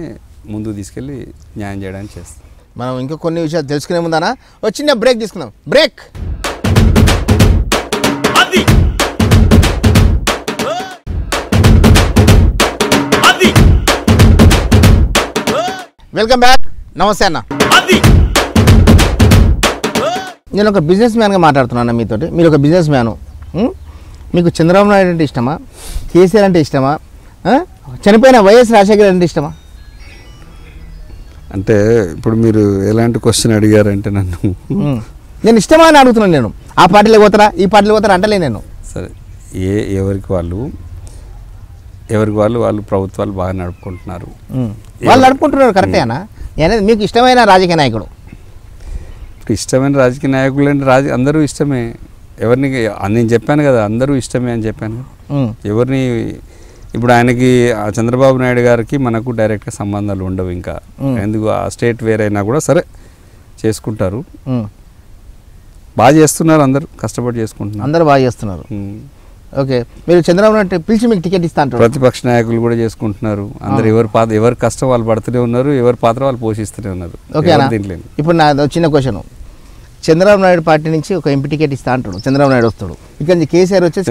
ముందుకు తీసుకెళ్ళి న్యాయం చేయడానికి చేస్తాం. మనం ఇంకా కొన్ని విషయాలు తెలుసుకునే ముందానా ఒక చిన్న బ్రేక్ తీసుకుందాం. బ్రేక్. Welcome back. నమస్తే అన్న. నేను ఒక బిజినెస్ మ్యాన్గా మాట్లాడుతున్నాను మీతోటి. మీరు ఒక బిజినెస్ మ్యాను. మీకు చంద్రబాబు నాయుడు అంటే ఇష్టమా, కేసీఆర్ అంటే ఇష్టమా, చనిపోయిన వైఎస్ రాజశేఖర్ అంటే ఇష్టమా? అంటే ఇప్పుడు మీరు ఎలాంటి క్వశ్చన్ అడిగారంటే నేను ఇష్టమా అని అడుగుతున్నాను. నేను ఆ పార్టీలో పోతారా ఈ పార్టీలో పోతారా అంటలే నేను. సరే, ఎవరికి వాళ్ళు ప్రభుత్వాలు బాగా నడుపుకుంటున్నారు. వాళ్ళు నడుపుకుంటున్నారు కరెక్టేనా? అనేది మీకు ఇష్టమైన రాజకీయ నాయకుడు? ఇష్టమైన రాజకీయ నాయకులు అంటే అందరూ ఇష్టమే. ఎవరిని నేను చెప్పాను కదా, అందరూ ఇష్టమే అని చెప్పాను. ఎవరిని ఇప్పుడు ఆయనకి చంద్రబాబు నాయుడు గారికి మనకు డైరెక్ట్గా సంబంధాలు ఉండవు. ఇంకా ఎందుకు ఆ స్టేట్ వేరైనా కూడా సరే చేసుకుంటారు, బాగా చేస్తున్నారు, అందరూ కష్టపడి చేసుకుంటున్నారు, అందరూ బాగా చేస్తున్నారు. ఓకే, మీరు చంద్రబాబు నాయుడు పిలిచి మీకు టికెట్ ఇస్తా అంటారు. ప్రతిపక్ష నాయకులు కూడా చేసుకుంటున్నారు. అందరు ఎవరి కష్టం వాళ్ళు పడుతూనే ఉన్నారు, ఎవరి పాత్ర వాళ్ళు పోషిస్తూనే ఉన్నారు. ఓకే, ఇప్పుడు నా చిన్న క్వశ్చన్, చంద్రబాబు నాయుడు పార్టీ నుంచి ఒక ఎంపీ టికెట్ ఇస్తా అంటాడు, చంద్రబాబు నాయుడు వస్తాడు. ఇక్కడ కేసీఆర్ వచ్చేసి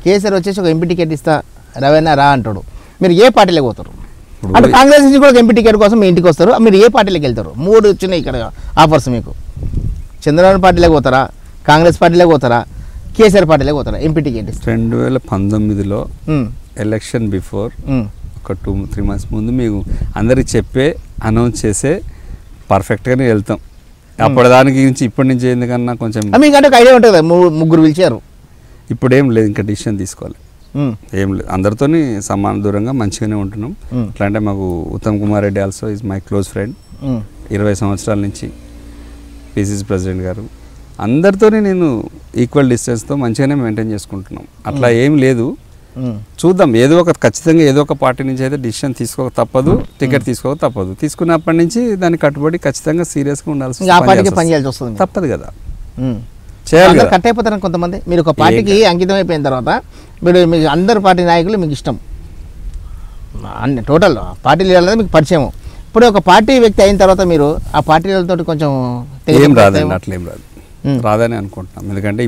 కేసీఆర్ వచ్చేసి ఒక ఎంపీ టికెట్ ఇస్తా రవీనా రా అంటాడు. మీరు ఏ పార్టీలోకి పోతారు? అంటే కాంగ్రెస్ నుంచి కూడా ఎంపీ టికెట్ కోసం మీ ఇంటికి వస్తారు. మీరు ఏ పార్టీలోకి వెళ్తారు? 3 వచ్చినాయి ఇక్కడ ఆఫర్స్ మీకు. చంద్రబాబు పార్టీలోకి పోతారా, కాంగ్రెస్ పార్టీలోకి పోతారా, కేసీఆర్ పార్టీలోకి పోతారా? ఎంపీ టికెట్ 2019లో ఎలక్షన్ బిఫోర్ ఒక 2-3 months ముందు మీకు అందరికి చెప్పే అనౌన్స్ చేసే పర్ఫెక్ట్గానే వెళ్తాం. అప్పటిదానికి గురించి ఇప్పటి నుంచి ఎందుకన్నా కొంచెం మీకంటే ఒక ఐడియా ఉంటుంది కదా, 3 పిలిచారు. ఇప్పుడు ఏం లేదు, ఇంకా డిసిషన్ తీసుకోవాలి. ఏం లేదు, అందరితోని సమాన దూరంగా మంచిగానే ఉంటున్నాం. ఎట్లా అంటే మాకు Uttam Kumar Reddy also is my close friend. 20 సంవత్సరాల నుంచి పిసిసి ప్రెసిడెంట్ గారు, అందరితోనే నేను ఈక్వల్ డిస్టెన్స్తో మంచిగానే మెయింటైన్ చేసుకుంటున్నాం. అట్లా ఏం లేదు, చూద్దాం. ఖచ్చితంగా ఏదో ఒక పార్టీ నుంచి అయితే డిసిషన్ తీసుకోక తప్పదు, టికెట్ తీసుకోక తప్పదు. తీసుకున్నప్పటి నుంచి దాన్ని కట్టుబడి ఖచ్చితంగా సీరియస్గా ఉండాల్సి తప్పదు కదా, చేయాలి. కట్ అయిపోతారు కొంతమంది. మీరు ఒక పార్టీకి అంకితం అయిపోయిన తర్వాత మీకు అందరు పార్టీ నాయకులు మీకు ఇష్టం, అన్ని టోటల్ పార్టీ లీడర్లు మీకు పరిచయం. ఇప్పుడు ఒక పార్టీ వ్యక్తి అయిన తర్వాత మీరు ఆ పార్టీ లీడర్లతో కొంచెం ఏం రాదండి, అట్లేం రాదు, రాదని అనుకుంటున్నాం. ఎందుకంటే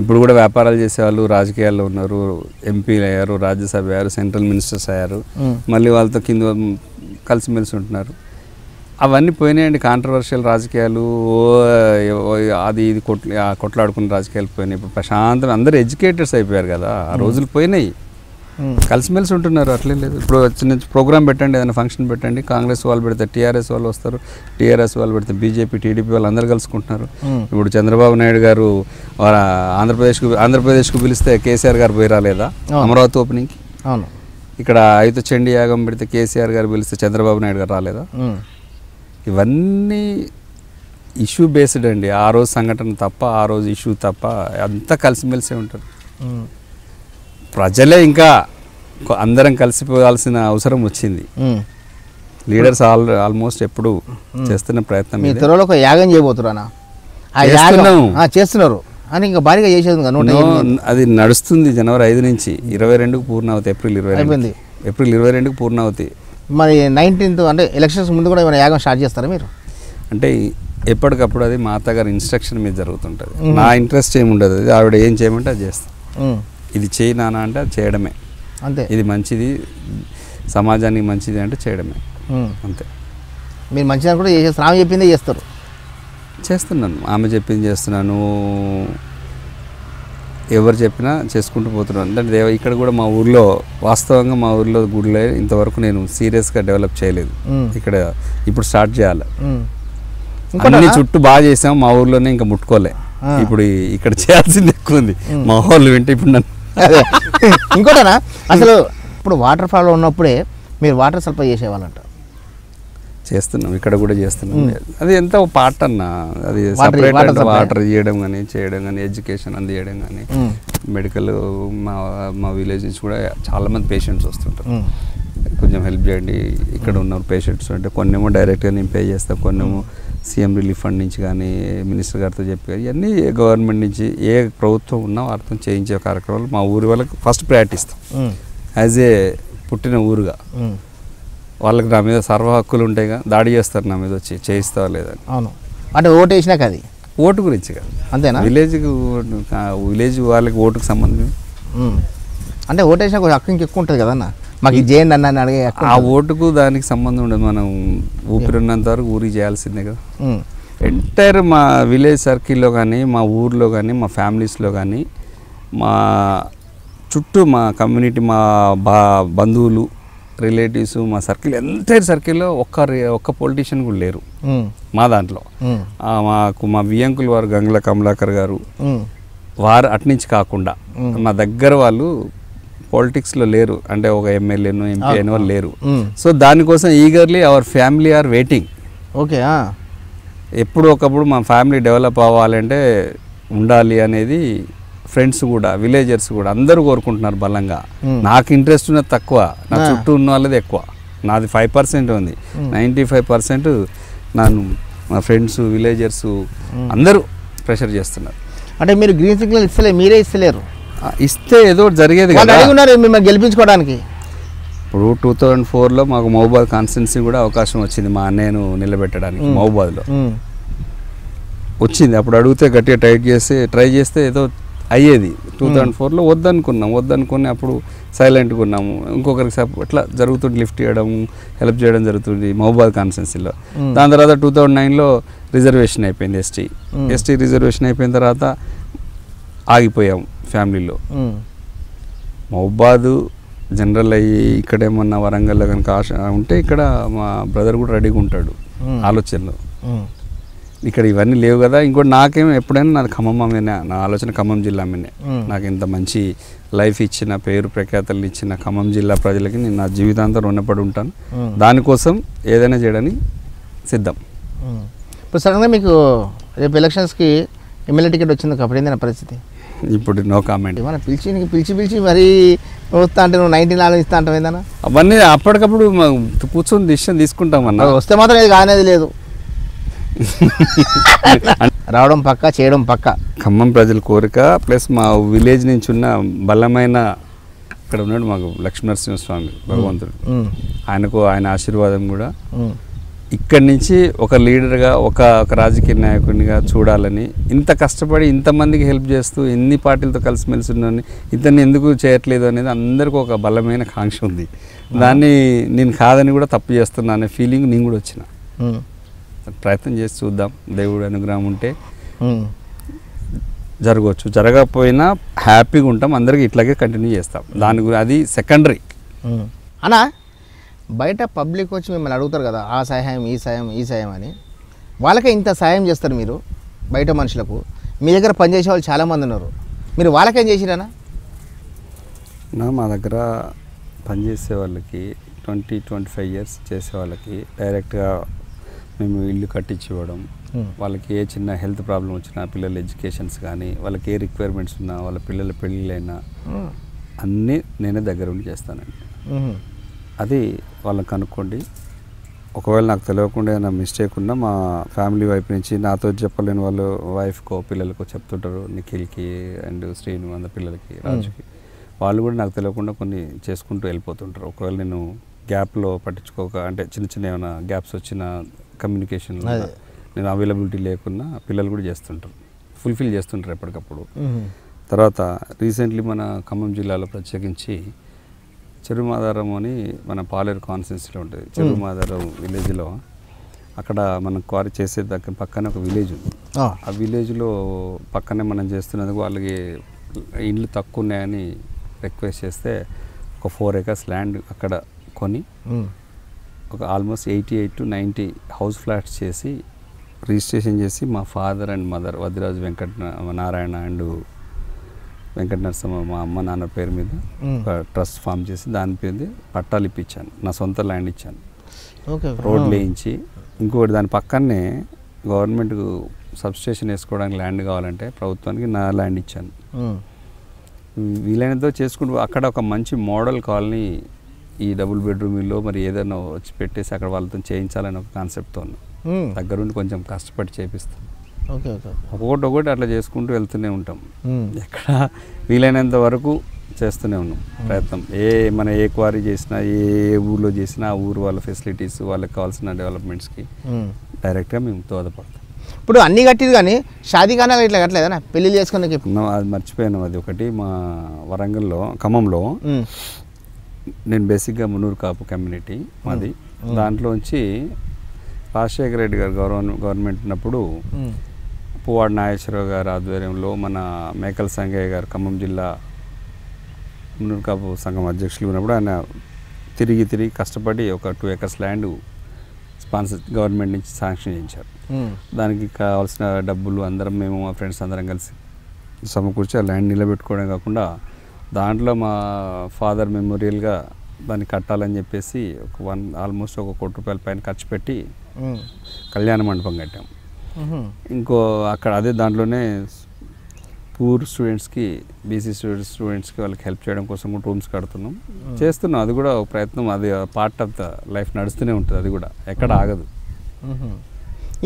ఇప్పుడు కూడా వ్యాపారాలు చేసేవాళ్ళు రాజకీయాల్లో ఉన్నారు, ఎంపీలు అయ్యారు, రాజ్యసభ అయ్యారు, సెంట్రల్ మినిస్టర్స్ అయ్యారు, మళ్ళీ వాళ్ళతో కింద కలిసిమెలిసి ఉంటున్నారు. అవన్నీ పోయినాయండి. కాంట్రవర్షియల్ రాజకీయాలు, అది ఇది కొట్లాడుకున్న రాజకీయాలు పోయినాయి. ఇప్పుడు ప్రశాంతం, అందరూ ఎడ్యుకేటర్స్ అయిపోయారు కదా, ఆ రోజులు పోయినాయి. కలిసిమెలిసి ఉంటున్నారు, అట్లేం లేదు. ఇప్పుడు చిన్న ప్రోగ్రామ్ పెట్టండి, ఏదైనా ఫంక్షన్ పెట్టండి, కాంగ్రెస్ వాళ్ళు పెడితే టీఆర్ఎస్ వాళ్ళు వస్తారు, టీఆర్ఎస్ వాళ్ళు పెడితే బీజేపీ టీడీపీ వాళ్ళు అందరు కలుసుకుంటున్నారు. ఇప్పుడు చంద్రబాబు నాయుడు గారు ఆంధ్రప్రదేశ్కు పిలిస్తే కేసీఆర్ గారు పోయి రాలేదా అమరావతి ఓపెనింగ్కి? అవును. ఇక్కడ అయుత చండీ యాగం పెడితే కేసీఆర్ గారు పిలిస్తే చంద్రబాబు నాయుడు గారు రాలేదా? ఇవన్నీ ఇష్యూ బేస్డ్ అండి. ఆ రోజు సంఘటన తప్ప, ఆ రోజు ఇష్యూ తప్ప అంతా కలిసిమెలిసే ఉంటారు. ప్రజలే ఇంకా అందరం కలిసిపోవాల్సిన అవసరం వచ్చింది. లీడర్స్ ఆల్మోస్ట్ ఎప్పుడు చేస్తున్న ప్రయత్నం. మీ త్వరలో ఒక యాగం చేయబోతున్నా చేస్తున్నారు అని ఇంకా భారీగా చేసేది. అది నడుస్తుంది. జనవరి 5 నుంచి 22కు పూర్ణావతి. ఏప్రిల్ 22కు పూర్ణావతి. మరి 19th అంటే ఎలక్షన్స్ ముందు కూడా ఏమైనా యాగం స్టార్ట్ చేస్తారా మీరు? అంటే ఎప్పటికప్పుడు అది మా అత్తగారి ఇన్స్ట్రక్షన్ మీద జరుగుతుంటుంది. నా ఇంట్రెస్ట్ ఏముండదు, అది ఆవిడ ఏం చేయమంటే అది చేస్తాం. ఇది చేయి నాన్న అంటే అది చేయడమే అంతే. ఇది మంచిది, సమాజానికి మంచిది అంటే చేయడమే అంతే. మీరు మంచిదని కూడా చేసేస్తారు, ఆమె చెప్పిందే చేస్తారు. చేస్తున్నాను, ఆమె చెప్పింది చేస్తున్నాను. ఎవరు చెప్పినా చేసుకుంటూ పోతున్నాను. అంటే ఇక్కడ కూడా మా ఊర్లో వాస్తవంగా మా ఊర్లో గుడిలో ఇంతవరకు నేను సీరియస్గా డెవలప్ చేయలేదు. ఇక్కడ ఇప్పుడు స్టార్ట్ చేయాలి. అన్ని చుట్టూ బాగా చేసాం, మా ఊర్లోనే ఇంకా ముట్టుకోలే. ఇప్పుడు ఇక్కడ చేయాల్సింది ఎక్కువ ఉంది. మా వాళ్ళు వింటే ఇప్పుడు నన్ను ఇంకోటనా అసలు ఇప్పుడు వాటర్ ఫాల్ ఉన్నప్పుడే మీరు వాటర్ సప్లై చేసేవాళ్ళంట. చేస్తున్నాం, ఇక్కడ కూడా చేస్తున్నాం. అది ఎంత పార్ట్ అన్న, అది సపరేట్ వాటర్ చేయడం కానీ ఎడ్యుకేషన్ అందియడం కానీ మెడికల్. మా విలేజ్ నుంచి కూడా చాలామంది పేషెంట్స్ వస్తుంటారు, కొంచెం హెల్ప్ చేయండి ఇక్కడ ఉన్న పేషెంట్స్ అంటే. కొన్నేమో డైరెక్ట్గా నేను పే చేస్తాను, కొన్నేమో సీఎం రిలీఫ్ ఫండ్ నుంచి కానీ మినిస్టర్ గారితో చెప్పి ఇవన్నీ గవర్నమెంట్ నుంచి ఏ ప్రభుత్వం ఉన్నా వారితో చేయించే కార్యక్రమాలు మా ఊరి వాళ్ళకి ఫస్ట్ ప్రయారిటీ ఇస్తాం. యాజ్ ఏ పుట్టిన ఊరుగా వాళ్ళకి నా మీద సర్వ హక్కులు ఉంటాయిగా, దాడి చేస్తారు నా మీద వచ్చి చేయిస్తావా లేదని. అవును, అంటే ఓటు వేసినాక అది ఓటు గురించి కాదు, అంతేనా? విలేజ్ వాళ్ళకి ఓటుకు సంబంధం. అంటే ఓటు వేసినా కొంచెం హక్కు ఇంకెక్కువ ఉంటుంది కదన్న, మాకు ఇది చేయండి అన్న అడిగే ఆ ఓటుకు దానికి సంబంధం ఉండదు. మనం ఊపిరిన్నంత వరకు ఊరికి చేయాల్సిందే కదా. ఎంటైర్ మా విలేజ్ సర్కిల్లో కానీ మా ఊర్లో కానీ మా ఫ్యామిలీస్లో కానీ మా చుట్టూ మా కమ్యూనిటీ మా బంధువులు రిలేటివ్స్ మా సర్కిల్ ఎంటైర్ సర్కిల్లో ఒక్క పొలిటీషియన్ కూడా లేరు మా దాంట్లో. మాకు మా వియంకులు వారు గంగుల కమలాకర్ గారు వారు అట్నుంచి కాకుండా మా దగ్గర వాళ్ళు పాలిటిక్స్లో లేరు, అంటే ఒక ఎమ్మెల్యేను ఎంపీ అయిన వాళ్ళు లేరు. సో దానికోసం eagerly our family are waiting. Okay, ఎప్పుడు ఒకప్పుడు మా ఫ్యామిలీ డెవలప్ అవ్వాలంటే ఉండాలి అనేది ఫ్రెండ్స్ కూడా విలేజర్స్ కూడా అందరూ కోరుకుంటున్నారు బలంగా. నాకు ఇంట్రెస్ట్ ఉన్నది తక్కువ, నా చుట్టూ ఉన్న వాళ్ళది ఎక్కువ. నాది 5% ఉంది, 95% నన్ను మా ఫ్రెండ్స్ విలేజర్స్ అందరూ ప్రెషర్ చేస్తున్నారు. అంటే మీరు గ్రీన్ సిగ్నల్ ఇస్తలే, మీరే ఇస్తలేరు. ఇస్తే ఏదో జరిగేది కదా, అడుగున్నారు మిమ్మల్ని గెలిపించుకోవడానికి. ఇప్పుడు 2004లో మాకు మహబూబాద్ కాన్స్టిట్యున్సీ కూడా అవకాశం వచ్చింది మా అన్నయ్యను నిలబెట్టడానికి. మహబూబాద్లో వచ్చింది, అప్పుడు అడిగితే గట్టిగా ట్రై చేస్తే ఏదో అయ్యేది. 2004లో వద్దనుకుని అప్పుడు సైలెంట్గా ఉన్నాము. ఇంకొకరికి అట్లా జరుగుతుంది, లిఫ్ట్ చేయడం హెల్ప్ చేయడం జరుగుతుంది మహబూబాద్ కాన్స్టిట్యున్సీలో. దాని తర్వాత 2009లో రిజర్వేషన్ అయిపోయింది, ఎస్టీ రిజర్వేషన్ అయిపోయిన తర్వాత ఆగిపోయాము ఫ్యామిలీలో. మహబూబాద్ జనరల్ అయ్యి ఇక్కడేమన్నా వరంగల్లో కనుక ఆశ ఉంటే ఇక్కడ మా బ్రదర్ కూడా రెడీగా ఉంటాడు ఆలోచనలో. ఇక్కడ ఇవన్నీ లేవు కదా. ఇంకోటి నాకేమో ఎప్పుడైనా నాది ఖమ్మం మీనే, నా ఆలోచన ఖమ్మం జిల్లా మీనే. నాకు ఇంత మంచి లైఫ్ ఇచ్చిన, పేరు ప్రఖ్యాతలు ఇచ్చిన ఖమ్మం జిల్లా ప్రజలకి నేను నా జీవితాంతం రుణపడి ఉంటాను. దానికోసం ఏదైనా చేయడానికి సిద్ధం. ఇప్పుడు సడన్గా మీకు రేపు ఎలక్షన్స్కి ఎమ్మెల్యే టికెట్ వచ్చింది, అప్పుడు ఏందన్న పరిస్థితి? ఇప్పుడు నో కామెంట్. మనం పిలిచి మరీ వస్తా అంటే నువ్వు 19 ఆలోచిస్తా అంటావు ఏందన్నా? అవన్నీ అప్పటికప్పుడు కూర్చొని డిసిషన్ తీసుకుంటామన్నా. వస్తే మాత్రం ఇది కానేది లేదు, రావడం పక్క, చేయడం పక్క. ఖమ్మం ప్రజల కోరిక ప్లస్ మా విలేజ్ నుంచి ఉన్న బలమైన ఇక్కడ ఉన్నాడు మాకు లక్ష్మీనరసింహస్వామి భగవంతుడు, ఆయన ఆశీర్వాదం కూడా ఇక్కడి నుంచి ఒక లీడర్గా ఒక రాజకీయ నాయకునిగా చూడాలని. ఇంత కష్టపడి ఇంతమందికి హెల్ప్ చేస్తూ ఎన్ని పార్టీలతో కలిసిమెలిసి ఉన్నాను, ఇతన్ని ఎందుకు చేయట్లేదు అనేది అందరికీ ఒక బలమైన కాంక్ష ఉంది. దాన్ని నేను కాదని కూడా తప్పు చేస్తున్నా అనే ఫీలింగ్ నేను కూడా వచ్చిన. ప్రయత్నం చేసి చూద్దాం, దేవుడు అనుగ్రహం ఉంటే జరగవచ్చు, జరగకపోయినా హ్యాపీగా ఉంటాం, అందరికీ ఇట్లాగే కంటిన్యూ చేస్తాం. దాని గురించి అది సెకండరీ. అన్నా బయట పబ్లిక్ వచ్చి మిమ్మల్ని అడుగుతారు కదా, ఆ సహాయం ఈ సాయం అని. వాళ్ళకే ఇంత సాయం చేస్తారు మీరు బయట మనుషులకు. మీ దగ్గర పనిచేసే వాళ్ళు చాలామంది ఉన్నారు, మీరు వాళ్ళకేం చేసిరానా? మా దగ్గర పనిచేసే వాళ్ళకి 20-25 ఇయర్స్ చేసే వాళ్ళకి డైరెక్ట్గా మేము ఇల్లు కట్టించివ్వడం, వాళ్ళకి ఏ చిన్న హెల్త్ ప్రాబ్లం వచ్చినా, పిల్లల ఎడ్యుకేషన్స్ కానీ, వాళ్ళకి ఏ రిక్వైర్మెంట్స్ ఉన్నా, వాళ్ళ పిల్లల పెళ్ళిళ్ళైనా అన్నీ నేనే దగ్గర ఉండి చేస్తానండి. అది వాళ్ళని కనుక్కోండి. ఒకవేళ నాకు తెలియకుండా ఏమైనా మిస్టేక్ ఉన్నా మా ఫ్యామిలీ వైపు నుంచి నాతో చెప్పలేని వాళ్ళు వైఫ్కో పిల్లలకో చెప్తుంటారు, నిఖిల్కి అండ్ శ్రీను అంద పిల్లలకి, రాజుకి. వాళ్ళు కూడా నాకు తెలియకుండా కొన్ని చేసుకుంటూ వెళ్ళిపోతుంటారు. ఒకవేళ నేను గ్యాప్లో పట్టించుకోక, అంటే చిన్న ఏమైనా గ్యాప్స్ వచ్చిన కమ్యూనికేషన్లో నేను అవైలబిలిటీ లేకున్నా పిల్లలు కూడా చేస్తుంటారు, ఫుల్ఫిల్ చేస్తుంటారు ఎప్పటికప్పుడు. తర్వాత రీసెంట్లీ మన ఖమ్మం జిల్లాలో ప్రత్యేకించి చెరుమాధారం అని మన పాలేరు కాన్స్టిట్యున్సీలో ఉంటుంది. చెరుమాధారం విలేజ్లో అక్కడ మనం క్వారీ చేసే దగ్గర పక్కనే ఒక విలేజ్ ఉంది. ఆ విలేజ్లో పక్కనే మనం చేస్తున్నందుకు వాళ్ళకి ఇండ్లు తక్కువ ఉన్నాయని రిక్వెస్ట్ చేస్తే ఒక 4 acres ల్యాండ్ అక్కడ కొని ఒక ఆల్మోస్ట్ 88 to 90 హౌస్ ఫ్లాట్స్ చేసి రిజిస్ట్రేషన్ చేసి మా father and mother Vadiraju Narayana and Venkata Narasimha మా అమ్మ నాన్న పేరు మీద ఒక ట్రస్ట్ ఫామ్ చేసి దాని మీద పట్టాలు ఇప్పించాను. నా సొంత ల్యాండ్ ఇచ్చాను, రోడ్లు వేయించి. ఇంకోటి దాని పక్కనే గవర్నమెంట్ సబ్స్టేషన్ వేసుకోవడానికి ల్యాండ్ కావాలంటే ప్రభుత్వానికి నా ల్యాండ్ ఇచ్చాను. వీలైనంతో చేసుకుంటూ అక్కడ ఒక మంచి మోడల్ కాలనీ ఈ డబుల్ బెడ్రూమ్ ఇల్లు మరి ఏదైనా వచ్చి పెట్టేసి అక్కడ వాళ్ళతో చేయించాలని ఒక కాన్సెప్ట్తో దగ్గరుండి కొంచెం కష్టపడి చేపిస్తాం. ఒకటి అట్లా చేసుకుంటూ వెళ్తూనే ఉంటాం. ఎక్కడ వీలైనంత వరకు చేస్తూనే ఉన్నాం ప్రయత్నం. మన ఏ క్వారీ చేసినా ఏ ఊర్లో చేసినా ఆ ఊరు వాళ్ళ ఫెసిలిటీస్ వాళ్ళకి కావాల్సిన డెవలప్మెంట్స్కి డైరెక్ట్గా మేము దోహదపడతాం. ఇప్పుడు అన్నీ కట్టిది కానీ షాదీఖానాలు ఇట్లా కట్టలేదా పెళ్ళిళ్ళు చేసుకుని? అది మర్చిపోయాను. అది ఒకటి మా వరంగల్లో ఖమ్మంలో నేను బేసిక్గా మున్నూరు కాపు కమ్యూనిటీ మాది. దాంట్లోంచి రాజశేఖర రెడ్డి గారు గవర్నమెంట్ ఉన్నప్పుడు పువ్వాడ నాగేశ్వరరావు గారి ఆధ్వర్యంలో మన మేకల సంగయ్య గారు ఖమ్మం జిల్లా మున్నూరు కాపు సంఘం అధ్యక్షులు ఉన్నప్పుడు ఆయన తిరిగి కష్టపడి ఒక 2 acres ల్యాండ్ స్పాన్సర్ గవర్నమెంట్ నుంచి శాంక్షన్ చేయించారు. దానికి కావాల్సిన డబ్బులు అందరం మేము మా ఫ్రెండ్స్ అందరం కలిసి సమకూర్చి ఆ ల్యాండ్ నిలబెట్టుకోవడం కాకుండా దాంట్లో మా ఫాదర్ మెమోరియల్గా దాన్ని కట్టాలని చెప్పేసి ఆల్మోస్ట్ ఒక ₹1 కోటి పైన ఖర్చు పెట్టి కళ్యాణ మండపం కట్టాం. ఇంకో అక్కడ అదే దాంట్లోనే పూర్ స్టూడెంట్స్కి బీసీ స్టూడెంట్స్కి వాళ్ళకి హెల్ప్ చేయడం కోసం కూడా రూమ్స్ కడుతున్నాం, చేస్తున్నాం. అది కూడా ఒక ప్రయత్నం, అది పార్ట్ ఆఫ్ ద లైఫ్ నడుస్తూనే ఉంటుంది. అది కూడా ఎక్కడ ఆగదు.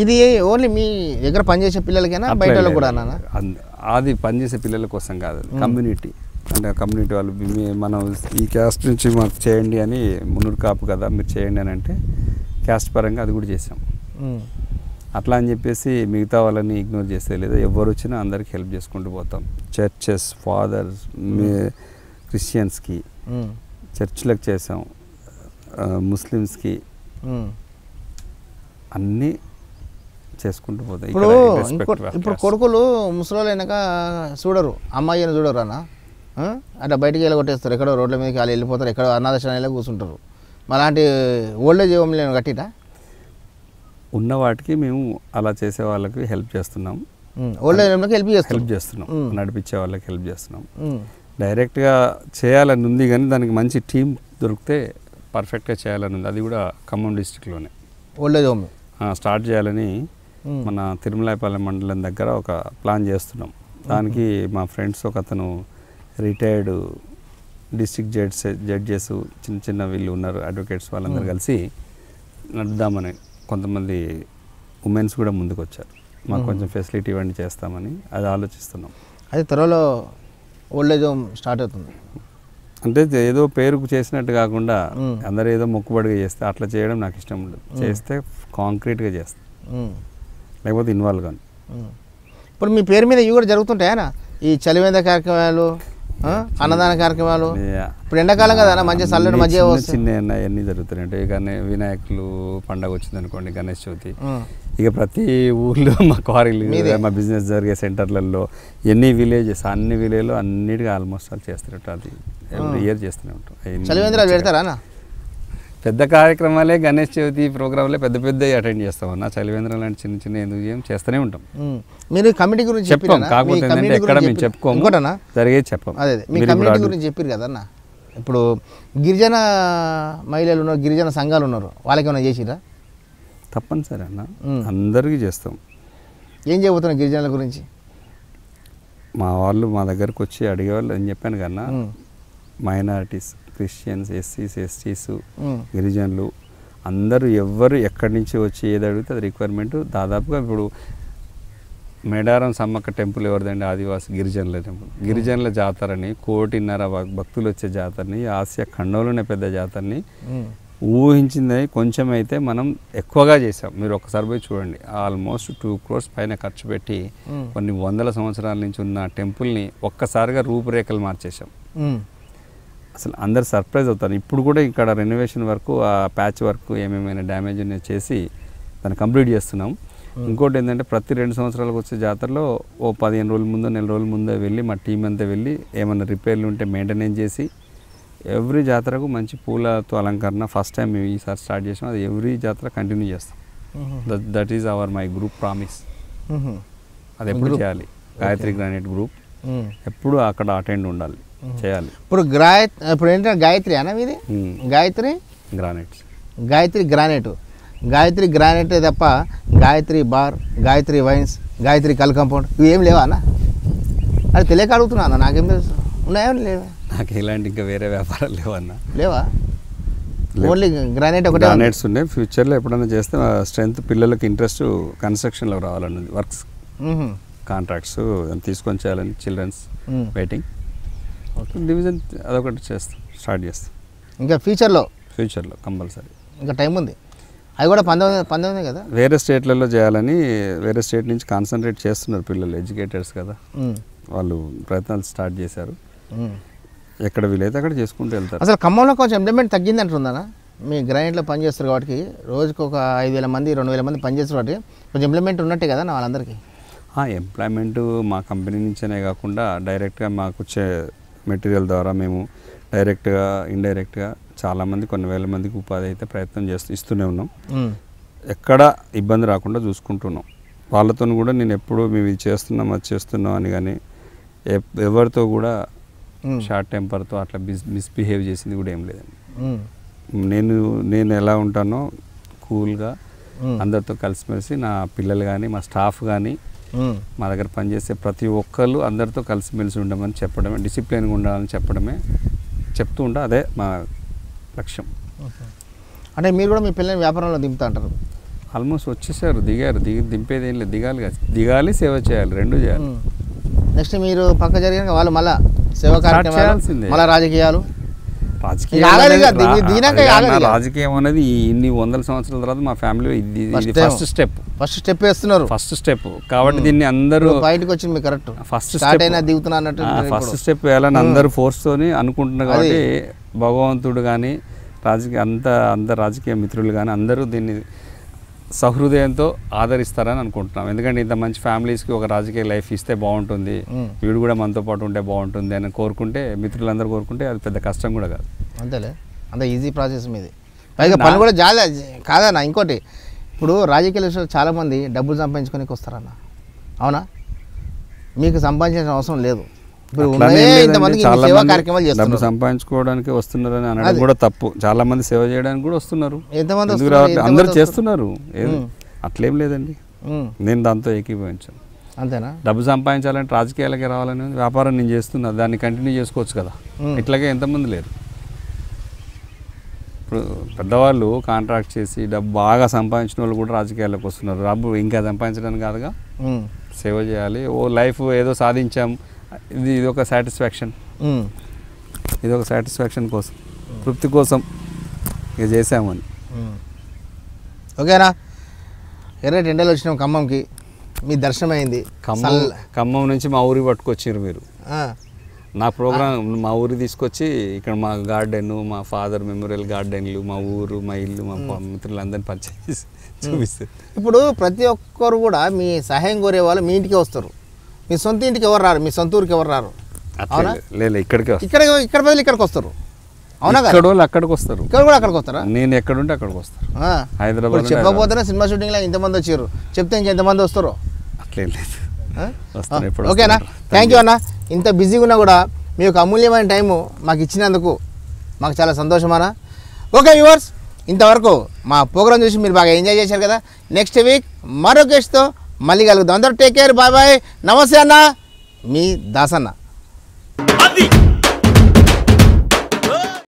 ఇది ఓన్లీ మీ దగ్గర పనిచేసే పిల్లలకైనా బయట కూడా? అది పనిచేసే పిల్లల కోసం కాదు, కమ్యూనిటీ అంటే కమ్యూనిటీ వాళ్ళు మనం ఈ క్యాస్ట్ నుంచి మాకు చేయండి అని మున్నూరు కాపు కదా మీరు చేయండి అని అంటే క్యాస్ట్ పరంగా అది కూడా చేసాం. అట్లా అని చెప్పేసి మిగతా వాళ్ళని ఇగ్నోర్ చేస్తే లేదా ఎవరు వచ్చినా అందరికి హెల్ప్ చేసుకుంటూ పోతాం. చర్చెస్ ఫాదర్స్ క్రిస్టియన్స్కి చర్చ్లకు చేసాం, ముస్లిమ్స్కి అన్నీ చేసుకుంటూ పోతాం. ఇప్పుడు కొడుకులు ముసలోళ్ళు అయినాక చూడరు, అమ్మాయిని చూడరు అన్న, అట్లా బయటికి వెళ్ళి కొట్టేస్తారు, ఎక్కడో రోడ్ల మీదకి వాళ్ళు వెళ్ళిపోతారు, ఎక్కడో అనాథశాలలో కూర్చుంటారు. అలాంటి ఓల్డేజ్ హోమ్ లేని కట్టిటా ఉన్న వాటికి మేము అలా చేసే వాళ్ళకి హెల్ప్ చేస్తున్నాం. ఓల్డేజ్ హోమ్కి హెల్ప్ చేస్తున్నాం, నడిపించే వాళ్ళకి హెల్ప్ చేస్తున్నాం. డైరెక్ట్గా చేయాలని ఉంది కానీ దానికి మంచి టీం దొరికితే పర్ఫెక్ట్గా చేయాలని ఉంది. అది కూడా ఖమ్మం డిస్టిక్లోనే ఓల్డేజ్ హోమ్ స్టార్ట్ చేయాలని మన తిరుమలాయపాలెం మండలం దగ్గర ఒక ప్లాన్ చేస్తున్నాం. దానికి మా ఫ్రెండ్స్ ఒక అతను రిటైర్డ్ డిస్ట్రిక్ట్ జడ్జెస్ చిన్న చిన్న వీళ్ళు ఉన్నారు, అడ్వకేట్స్, వాళ్ళందరూ కలిసి నడుద్దామని కొంతమంది ఉమెన్స్ కూడా ముందుకు వచ్చారు. మాకు కొంచెం ఫెసిలిటీ ఇవ్వండి చేస్తామని అది ఆలోచిస్తున్నాం. అది త్వరలో ఓల్డేజ్ హోమ్ స్టార్ట్ అవుతుంది. అంటే ఏదో పేరుకు చేసినట్టు కాకుండా అందరూ ఏదో మొక్కుబడిగా చేస్తే అట్లా చేయడం నాకు ఇష్టం ఉండదు. చేస్తే కాంక్రీట్గా చేస్తాను, లేకపోతే ఇన్వాల్వ్ కాను. ఇప్పుడు మీ పేరు మీద ఇవి కూడా జరుగుతుంటాయా ఈ చలివేంద్ర కార్యక్రమాలు, అన్నదాన కార్యక్రమాలు? ఇప్పుడు ఎండాకాలం కదా మంచి చల్లటి మధ్య చిన్న అవన్నీ జరుగుతున్నాయి. అంటే కానీ వినాయకులు పండగ వచ్చింది అనుకోండి, గణేష్ చవితి, ఇక ప్రతి ఊర్లో మా క్వారీలు మా బిజినెస్ జరిగే సెంటర్లలో అన్ని విలేజెస్ అన్నిటికీ ఆల్మోస్ట్ వాళ్ళు చేస్తున్నట్టు అది ఎవ్రీ ఇయర్ చేస్తూనే ఉంటాం. చలివేంద్రాలు పెడతారా? పెద్ద కార్యక్రమాలే గణేష్ చవితి ప్రోగ్రాంలే పెద్ద అటెండ్ చేస్తామన్నా. చలివేంద్రం లాంటి చిన్న చిన్న ఎందుకు చేస్తూనే ఉంటాం. మీరు కమిటీ గురించి చెప్పాం, కాకపోతే ఏంటంటే ఎక్కడ మేము చెప్పుకోము, జరిగేది చెప్పాం. అదే మీ కమిటీ గురించి చెప్పారు కదన్న. ఇప్పుడు గిరిజన మహిళలు ఉన్నారు, గిరిజన సంఘాలు ఉన్నారు, వాళ్ళకి ఏమైనా చేసిరా? తప్పనిసరి అన్న, అందరికీ చేస్తాం. ఏం చేయబోతున్నారు గిరిజనుల గురించి? మా వాళ్ళు మా దగ్గరకు వచ్చి అడిగేవాళ్ళు అని చెప్పాను కన్నా, మైనారిటీస్, క్రిస్టియన్స్, ఎస్సీస్, ఎస్టీస్, గిరిజనులు అందరూ ఎవ్వరు ఎక్కడి నుంచి వచ్చి ఏది అడిగితే అది రిక్వైర్మెంట్. దాదాపుగా ఇప్పుడు మేడారం సమ్మక్క టెంపుల్ ఎవరిదండి? ఆదివాసి గిరిజనుల టెంపుల్. గిరిజనుల జాతరని 1.5 కోటి భక్తులు వచ్చే జాతరని, ఆసియా ఖండంలోనే పెద్ద జాతరని ఊహించింది కొంచెం అయితే మనం ఎక్కువగా చేసాం. మీరు ఒకసారి పోయి చూడండి, ఆల్మోస్ట్ 2 crores పైన ఖర్చు పెట్టి కొన్ని వందల సంవత్సరాల నుంచి ఉన్న టెంపుల్ని ఒక్కసారిగా రూపురేఖలు మార్చేసాం. అసలు అందరు సర్ప్రైజ్ అవుతారు. ఇప్పుడు కూడా ఇక్కడ రెనోవేషన్ వర్క్, ఆ ప్యాచ్ వర్క్ ఏమేమైనా డ్యామేజ్ చేసి దాన్ని కంప్లీట్ చేస్తున్నాం. ఇంకోటి ఏంటంటే ప్రతి 2 సంవత్సరాలకు వచ్చే జాతరలో ఓ 15 రోజుల ముందు నెల రోజుల ముందే వెళ్ళి మా టీం అంతా వెళ్ళి ఏమైనా రిపేర్లు ఉంటే మెయింటెనెన్స్ చేసి ఎవ్రీ జాతరకు మంచి పూలతో అలంకరణ ఫస్ట్ టైం మేము ఈసారి స్టార్ట్ చేసాం. అది ఎవ్రీ జాతర కంటిన్యూ చేస్తాం. That is our my group promise. అది ఎప్పుడు చేయాలి. గాయత్రి గ్రానైట్ గ్రూప్ ఎప్పుడు అక్కడ అటెండ్ ఉండాలి, చేయాలి. ఇప్పుడు ఏంటంటే గాయత్రి అన్న మీది గాయత్రి గ్రానైట్స్, గాయత్రి గ్రానైట్ తప్ప గాయత్రి బార్, గాయత్రి వైన్స్, గాయత్రి కల్ కాంపౌండ్ ఇవి ఏం లేవా అన్న? అది తెలియక అడుగుతున్నా అన్న, నాకేం తెలుసు. ఉన్నాయా లేవా? నాకు ఇలాంటి ఇంకా వేరే వ్యాపారాలు లేవన్నా. లేవా? ఓన్లీ గ్రానైట్ ఒకటే. గ్రానైట్స్ ఉన్నాయి. ఫ్యూచర్లో ఎప్పుడైనా చేస్తే స్ట్రెంత్ పిల్లలకి ఇంట్రెస్ట్ కన్స్ట్రక్షన్లో రావాలన్నది. వర్క్స్ కాంట్రాక్ట్స్ తీసుకొని చేయాలని చిల్డ్రన్స్ వెయిటింగ్ డివిజన్ అదొకటి చేస్తాం, స్టార్ట్ చేస్తాం. ఇంకా ఫ్యూచర్లో కంపల్సరీ ఇంకా టైం ఉంది. అవి కూడా 19 కదా. వేరే స్టేట్లలో చేయాలని వేరే స్టేట్ నుంచి కాన్సన్ట్రేట్ చేస్తున్నారు పిల్లలు, ఎడ్యుకేటర్స్ కదా, వాళ్ళు ప్రయత్నాలు స్టార్ట్ చేశారు. ఎక్కడ వీలైతే అక్కడ చేసుకుంటూ వెళ్తారు. అసలు ఖమ్మంలో కొంచెం ఎంప్లాయ్మెంట్ తగ్గింది అంటుందా? మీ గ్రానైట్లో పనిచేస్తారు కాబట్టి రోజుకి ఒక 5,000 మంది 2,000 మంది పనిచేస్తారు కాబట్టి కొంచెం ఎంప్లాయ్మెంట్ ఉన్నట్టే కదా నా వాళ్ళందరికీ. ఎంప్లాయ్మెంట్ మా కంపెనీ నుంచేనే కాకుండా డైరెక్ట్గా మాకు వచ్చే మెటీరియల్ ద్వారా మేము డైరెక్ట్గా ఇండైరెక్ట్గా చాలామంది కొన్ని వేల మందికి ఉపాధి అయితే ప్రయత్నం ఇస్తూనే ఉన్నాం. ఎక్కడ ఇబ్బంది రాకుండా చూసుకుంటున్నాం. వాళ్ళతో కూడా నేను ఎప్పుడూ మేము ఇది చేస్తున్నాం అది చేస్తున్నాం అని కానీ ఎవరితో కూడా షార్ట్ టెంపర్తో అట్లా మిస్బిహేవ్ చేసింది కూడా ఏం లేదండి. నేను ఎలా ఉంటానో కూల్గా అందరితో కలిసిమెలిసి నా పిల్లలు కానీ మా స్టాఫ్ కానీ మా దగ్గర పనిచేసే ప్రతి ఒక్కళ్ళు అందరితో కలిసిమెలిసి ఉండమని చెప్పడమే, డిసిప్లిన్గా ఉండాలని చెప్పడమే చెప్తూ ఉంటా. అదే మా లక్ష్యం. అంటే మీరు కూడా మీ పిల్లల్ని వ్యాపారంలో దింపుతా అంటారు? ఆల్మోస్ట్ వచ్చేసారు, దింపేది ఏం లేదు. దిగాలి సేవ చేయాలి, రెండు చేయాలి. నెక్స్ట్ మీరు పక్క జరిగిన వాళ్ళు మళ్ళీ సేవ కార్యక్రమాలు, మళ్ళీ రాజకీయాలు. రాజకీయం అనేది ఇన్ని వందల సంవత్సరాల తర్వాత మా ఫ్యామిలీ ఫస్ట్ స్టెప్ వేస్తున్నారు. కాబట్టి దీన్ని అందరూ బయటకు వచ్చింది కరెక్ట్. ఫస్ట్ స్టెప్ వేయాలని అందరూ ఫోర్స్ తోని అనుకుంటున్నారు. కాబట్టి భగవంతుడు కానీ అందరు రాజకీయ మిత్రులు కానీ అందరూ దీన్ని సహృదయంతో ఆదరిస్తారని అనుకుంటున్నాం. ఎందుకంటే ఇంత మంచి ఫ్యామిలీస్కి ఒక రాజకీయ లైఫ్ ఇస్తే బాగుంటుంది, వీడు కూడా మనతో పాటు ఉంటే బాగుంటుంది అని కోరుకుంటే, మిత్రులందరూ కోరుకుంటే అది పెద్ద కష్టం కూడా కాదు. అంతేలే, అంత ఈజీ ప్రాసెస్ మీది. పైగా పని కూడా కాదన్న. ఇంకోటి, ఇప్పుడు రాజకీయ చాలామంది డబ్బులు సంపాదించుకొని వస్తారన్న, అవునా? మీకు సంపాదించాల్సిన అవసరం లేదు. డబ్బు సంపాదించుకోవడానికి వస్తున్నారని అనడం కూడా తప్పు. చాలా మంది సేవ చేయడానికి కూడా వస్తున్నారు, అందరు చేస్తున్నారు. అట్లేం లేదండి, నేను దాంతో ఏకీభవించాను. అంతేనా? డబ్బు సంపాదించాలంటే రాజకీయాలకి రావాలని వ్యాపారం నేను చేస్తున్నా, దాన్ని కంటిన్యూ చేసుకోవచ్చు కదా. ఇట్లాగే ఎంతమంది లేరు. ఇప్పుడు పెద్దవాళ్ళు కాంట్రాక్ట్ చేసి డబ్బు బాగా సంపాదించిన వాళ్ళు కూడా రాజకీయాల్లోకి వస్తున్నారు. డబ్బు ఇంకా సంపాదించడానికి కాదుగా, సేవ చేయాలి. ఓ లైఫ్ ఏదో సాధించాం, ఇది ఒక సాటిస్ఫాక్షన్, కోసం, తృప్తి కోసం ఇక చేసామని. ఓకేనా? ఎర్రటి ఎండలు వచ్చినాం ఖమ్మంకి, మీ దర్శనం అయింది. ఖమ్మం నుంచి మా ఊరికి పట్టుకొచ్చారు మీరు. నా ప్రోగ్రామ్ మా ఊరికి తీసుకొచ్చి ఇక్కడ మా గార్డెన్, మా ఫాదర్ మెమోరియల్ గార్డెన్లు, మా ఊరు, మా ఇల్లు, మా మిత్రులందరినీ పరిచయం చూపిస్తారు. ఇప్పుడు ప్రతి ఒక్కరు కూడా మీ సహాయం కోరే వాళ్ళు మీ ఇంటికి వస్తారు. మీ సొంత ఇంటికి ఎవరు రారు, మీ సొంత ఊరికి ఎవరు రారు. అవునా? లేదు, ఇక్కడ బదులు ఇక్కడికి వస్తారు. అవునా? అక్కడికి వస్తారు, ఇక్కడ కూడా అక్కడికి వస్తారా? నేను ఎక్కడుంటే అక్కడికి వస్తారు. హైదరాబాద్ చెప్పకపోతేనే సినిమా షూటింగ్లో ఇంతమంది వచ్చారు, చెప్తే ఇంకెంతమంది వస్తారు? అట్లేం లేదు. ఓకేనా? థ్యాంక్ యూ అన్న. ఇంత బిజీగా ఉన్నా కూడా మీ యొక్క అమూల్యమైన టైము మాకు ఇచ్చినందుకు మాకు చాలా సంతోషం అన్న. ఓకే వ్యూవర్స్, ఇంతవరకు మా ప్రోగ్రామ్ చూసి మీరు బాగా ఎంజాయ్ చేశారు కదా. నెక్స్ట్ వీక్ మరో గెస్ట్తో మళ్ళీ కలుగుతాం. అందరూ టేక్ కేర్, బాయ్ బాయ్, నమస్తే అన్న. మీ దాసన్న.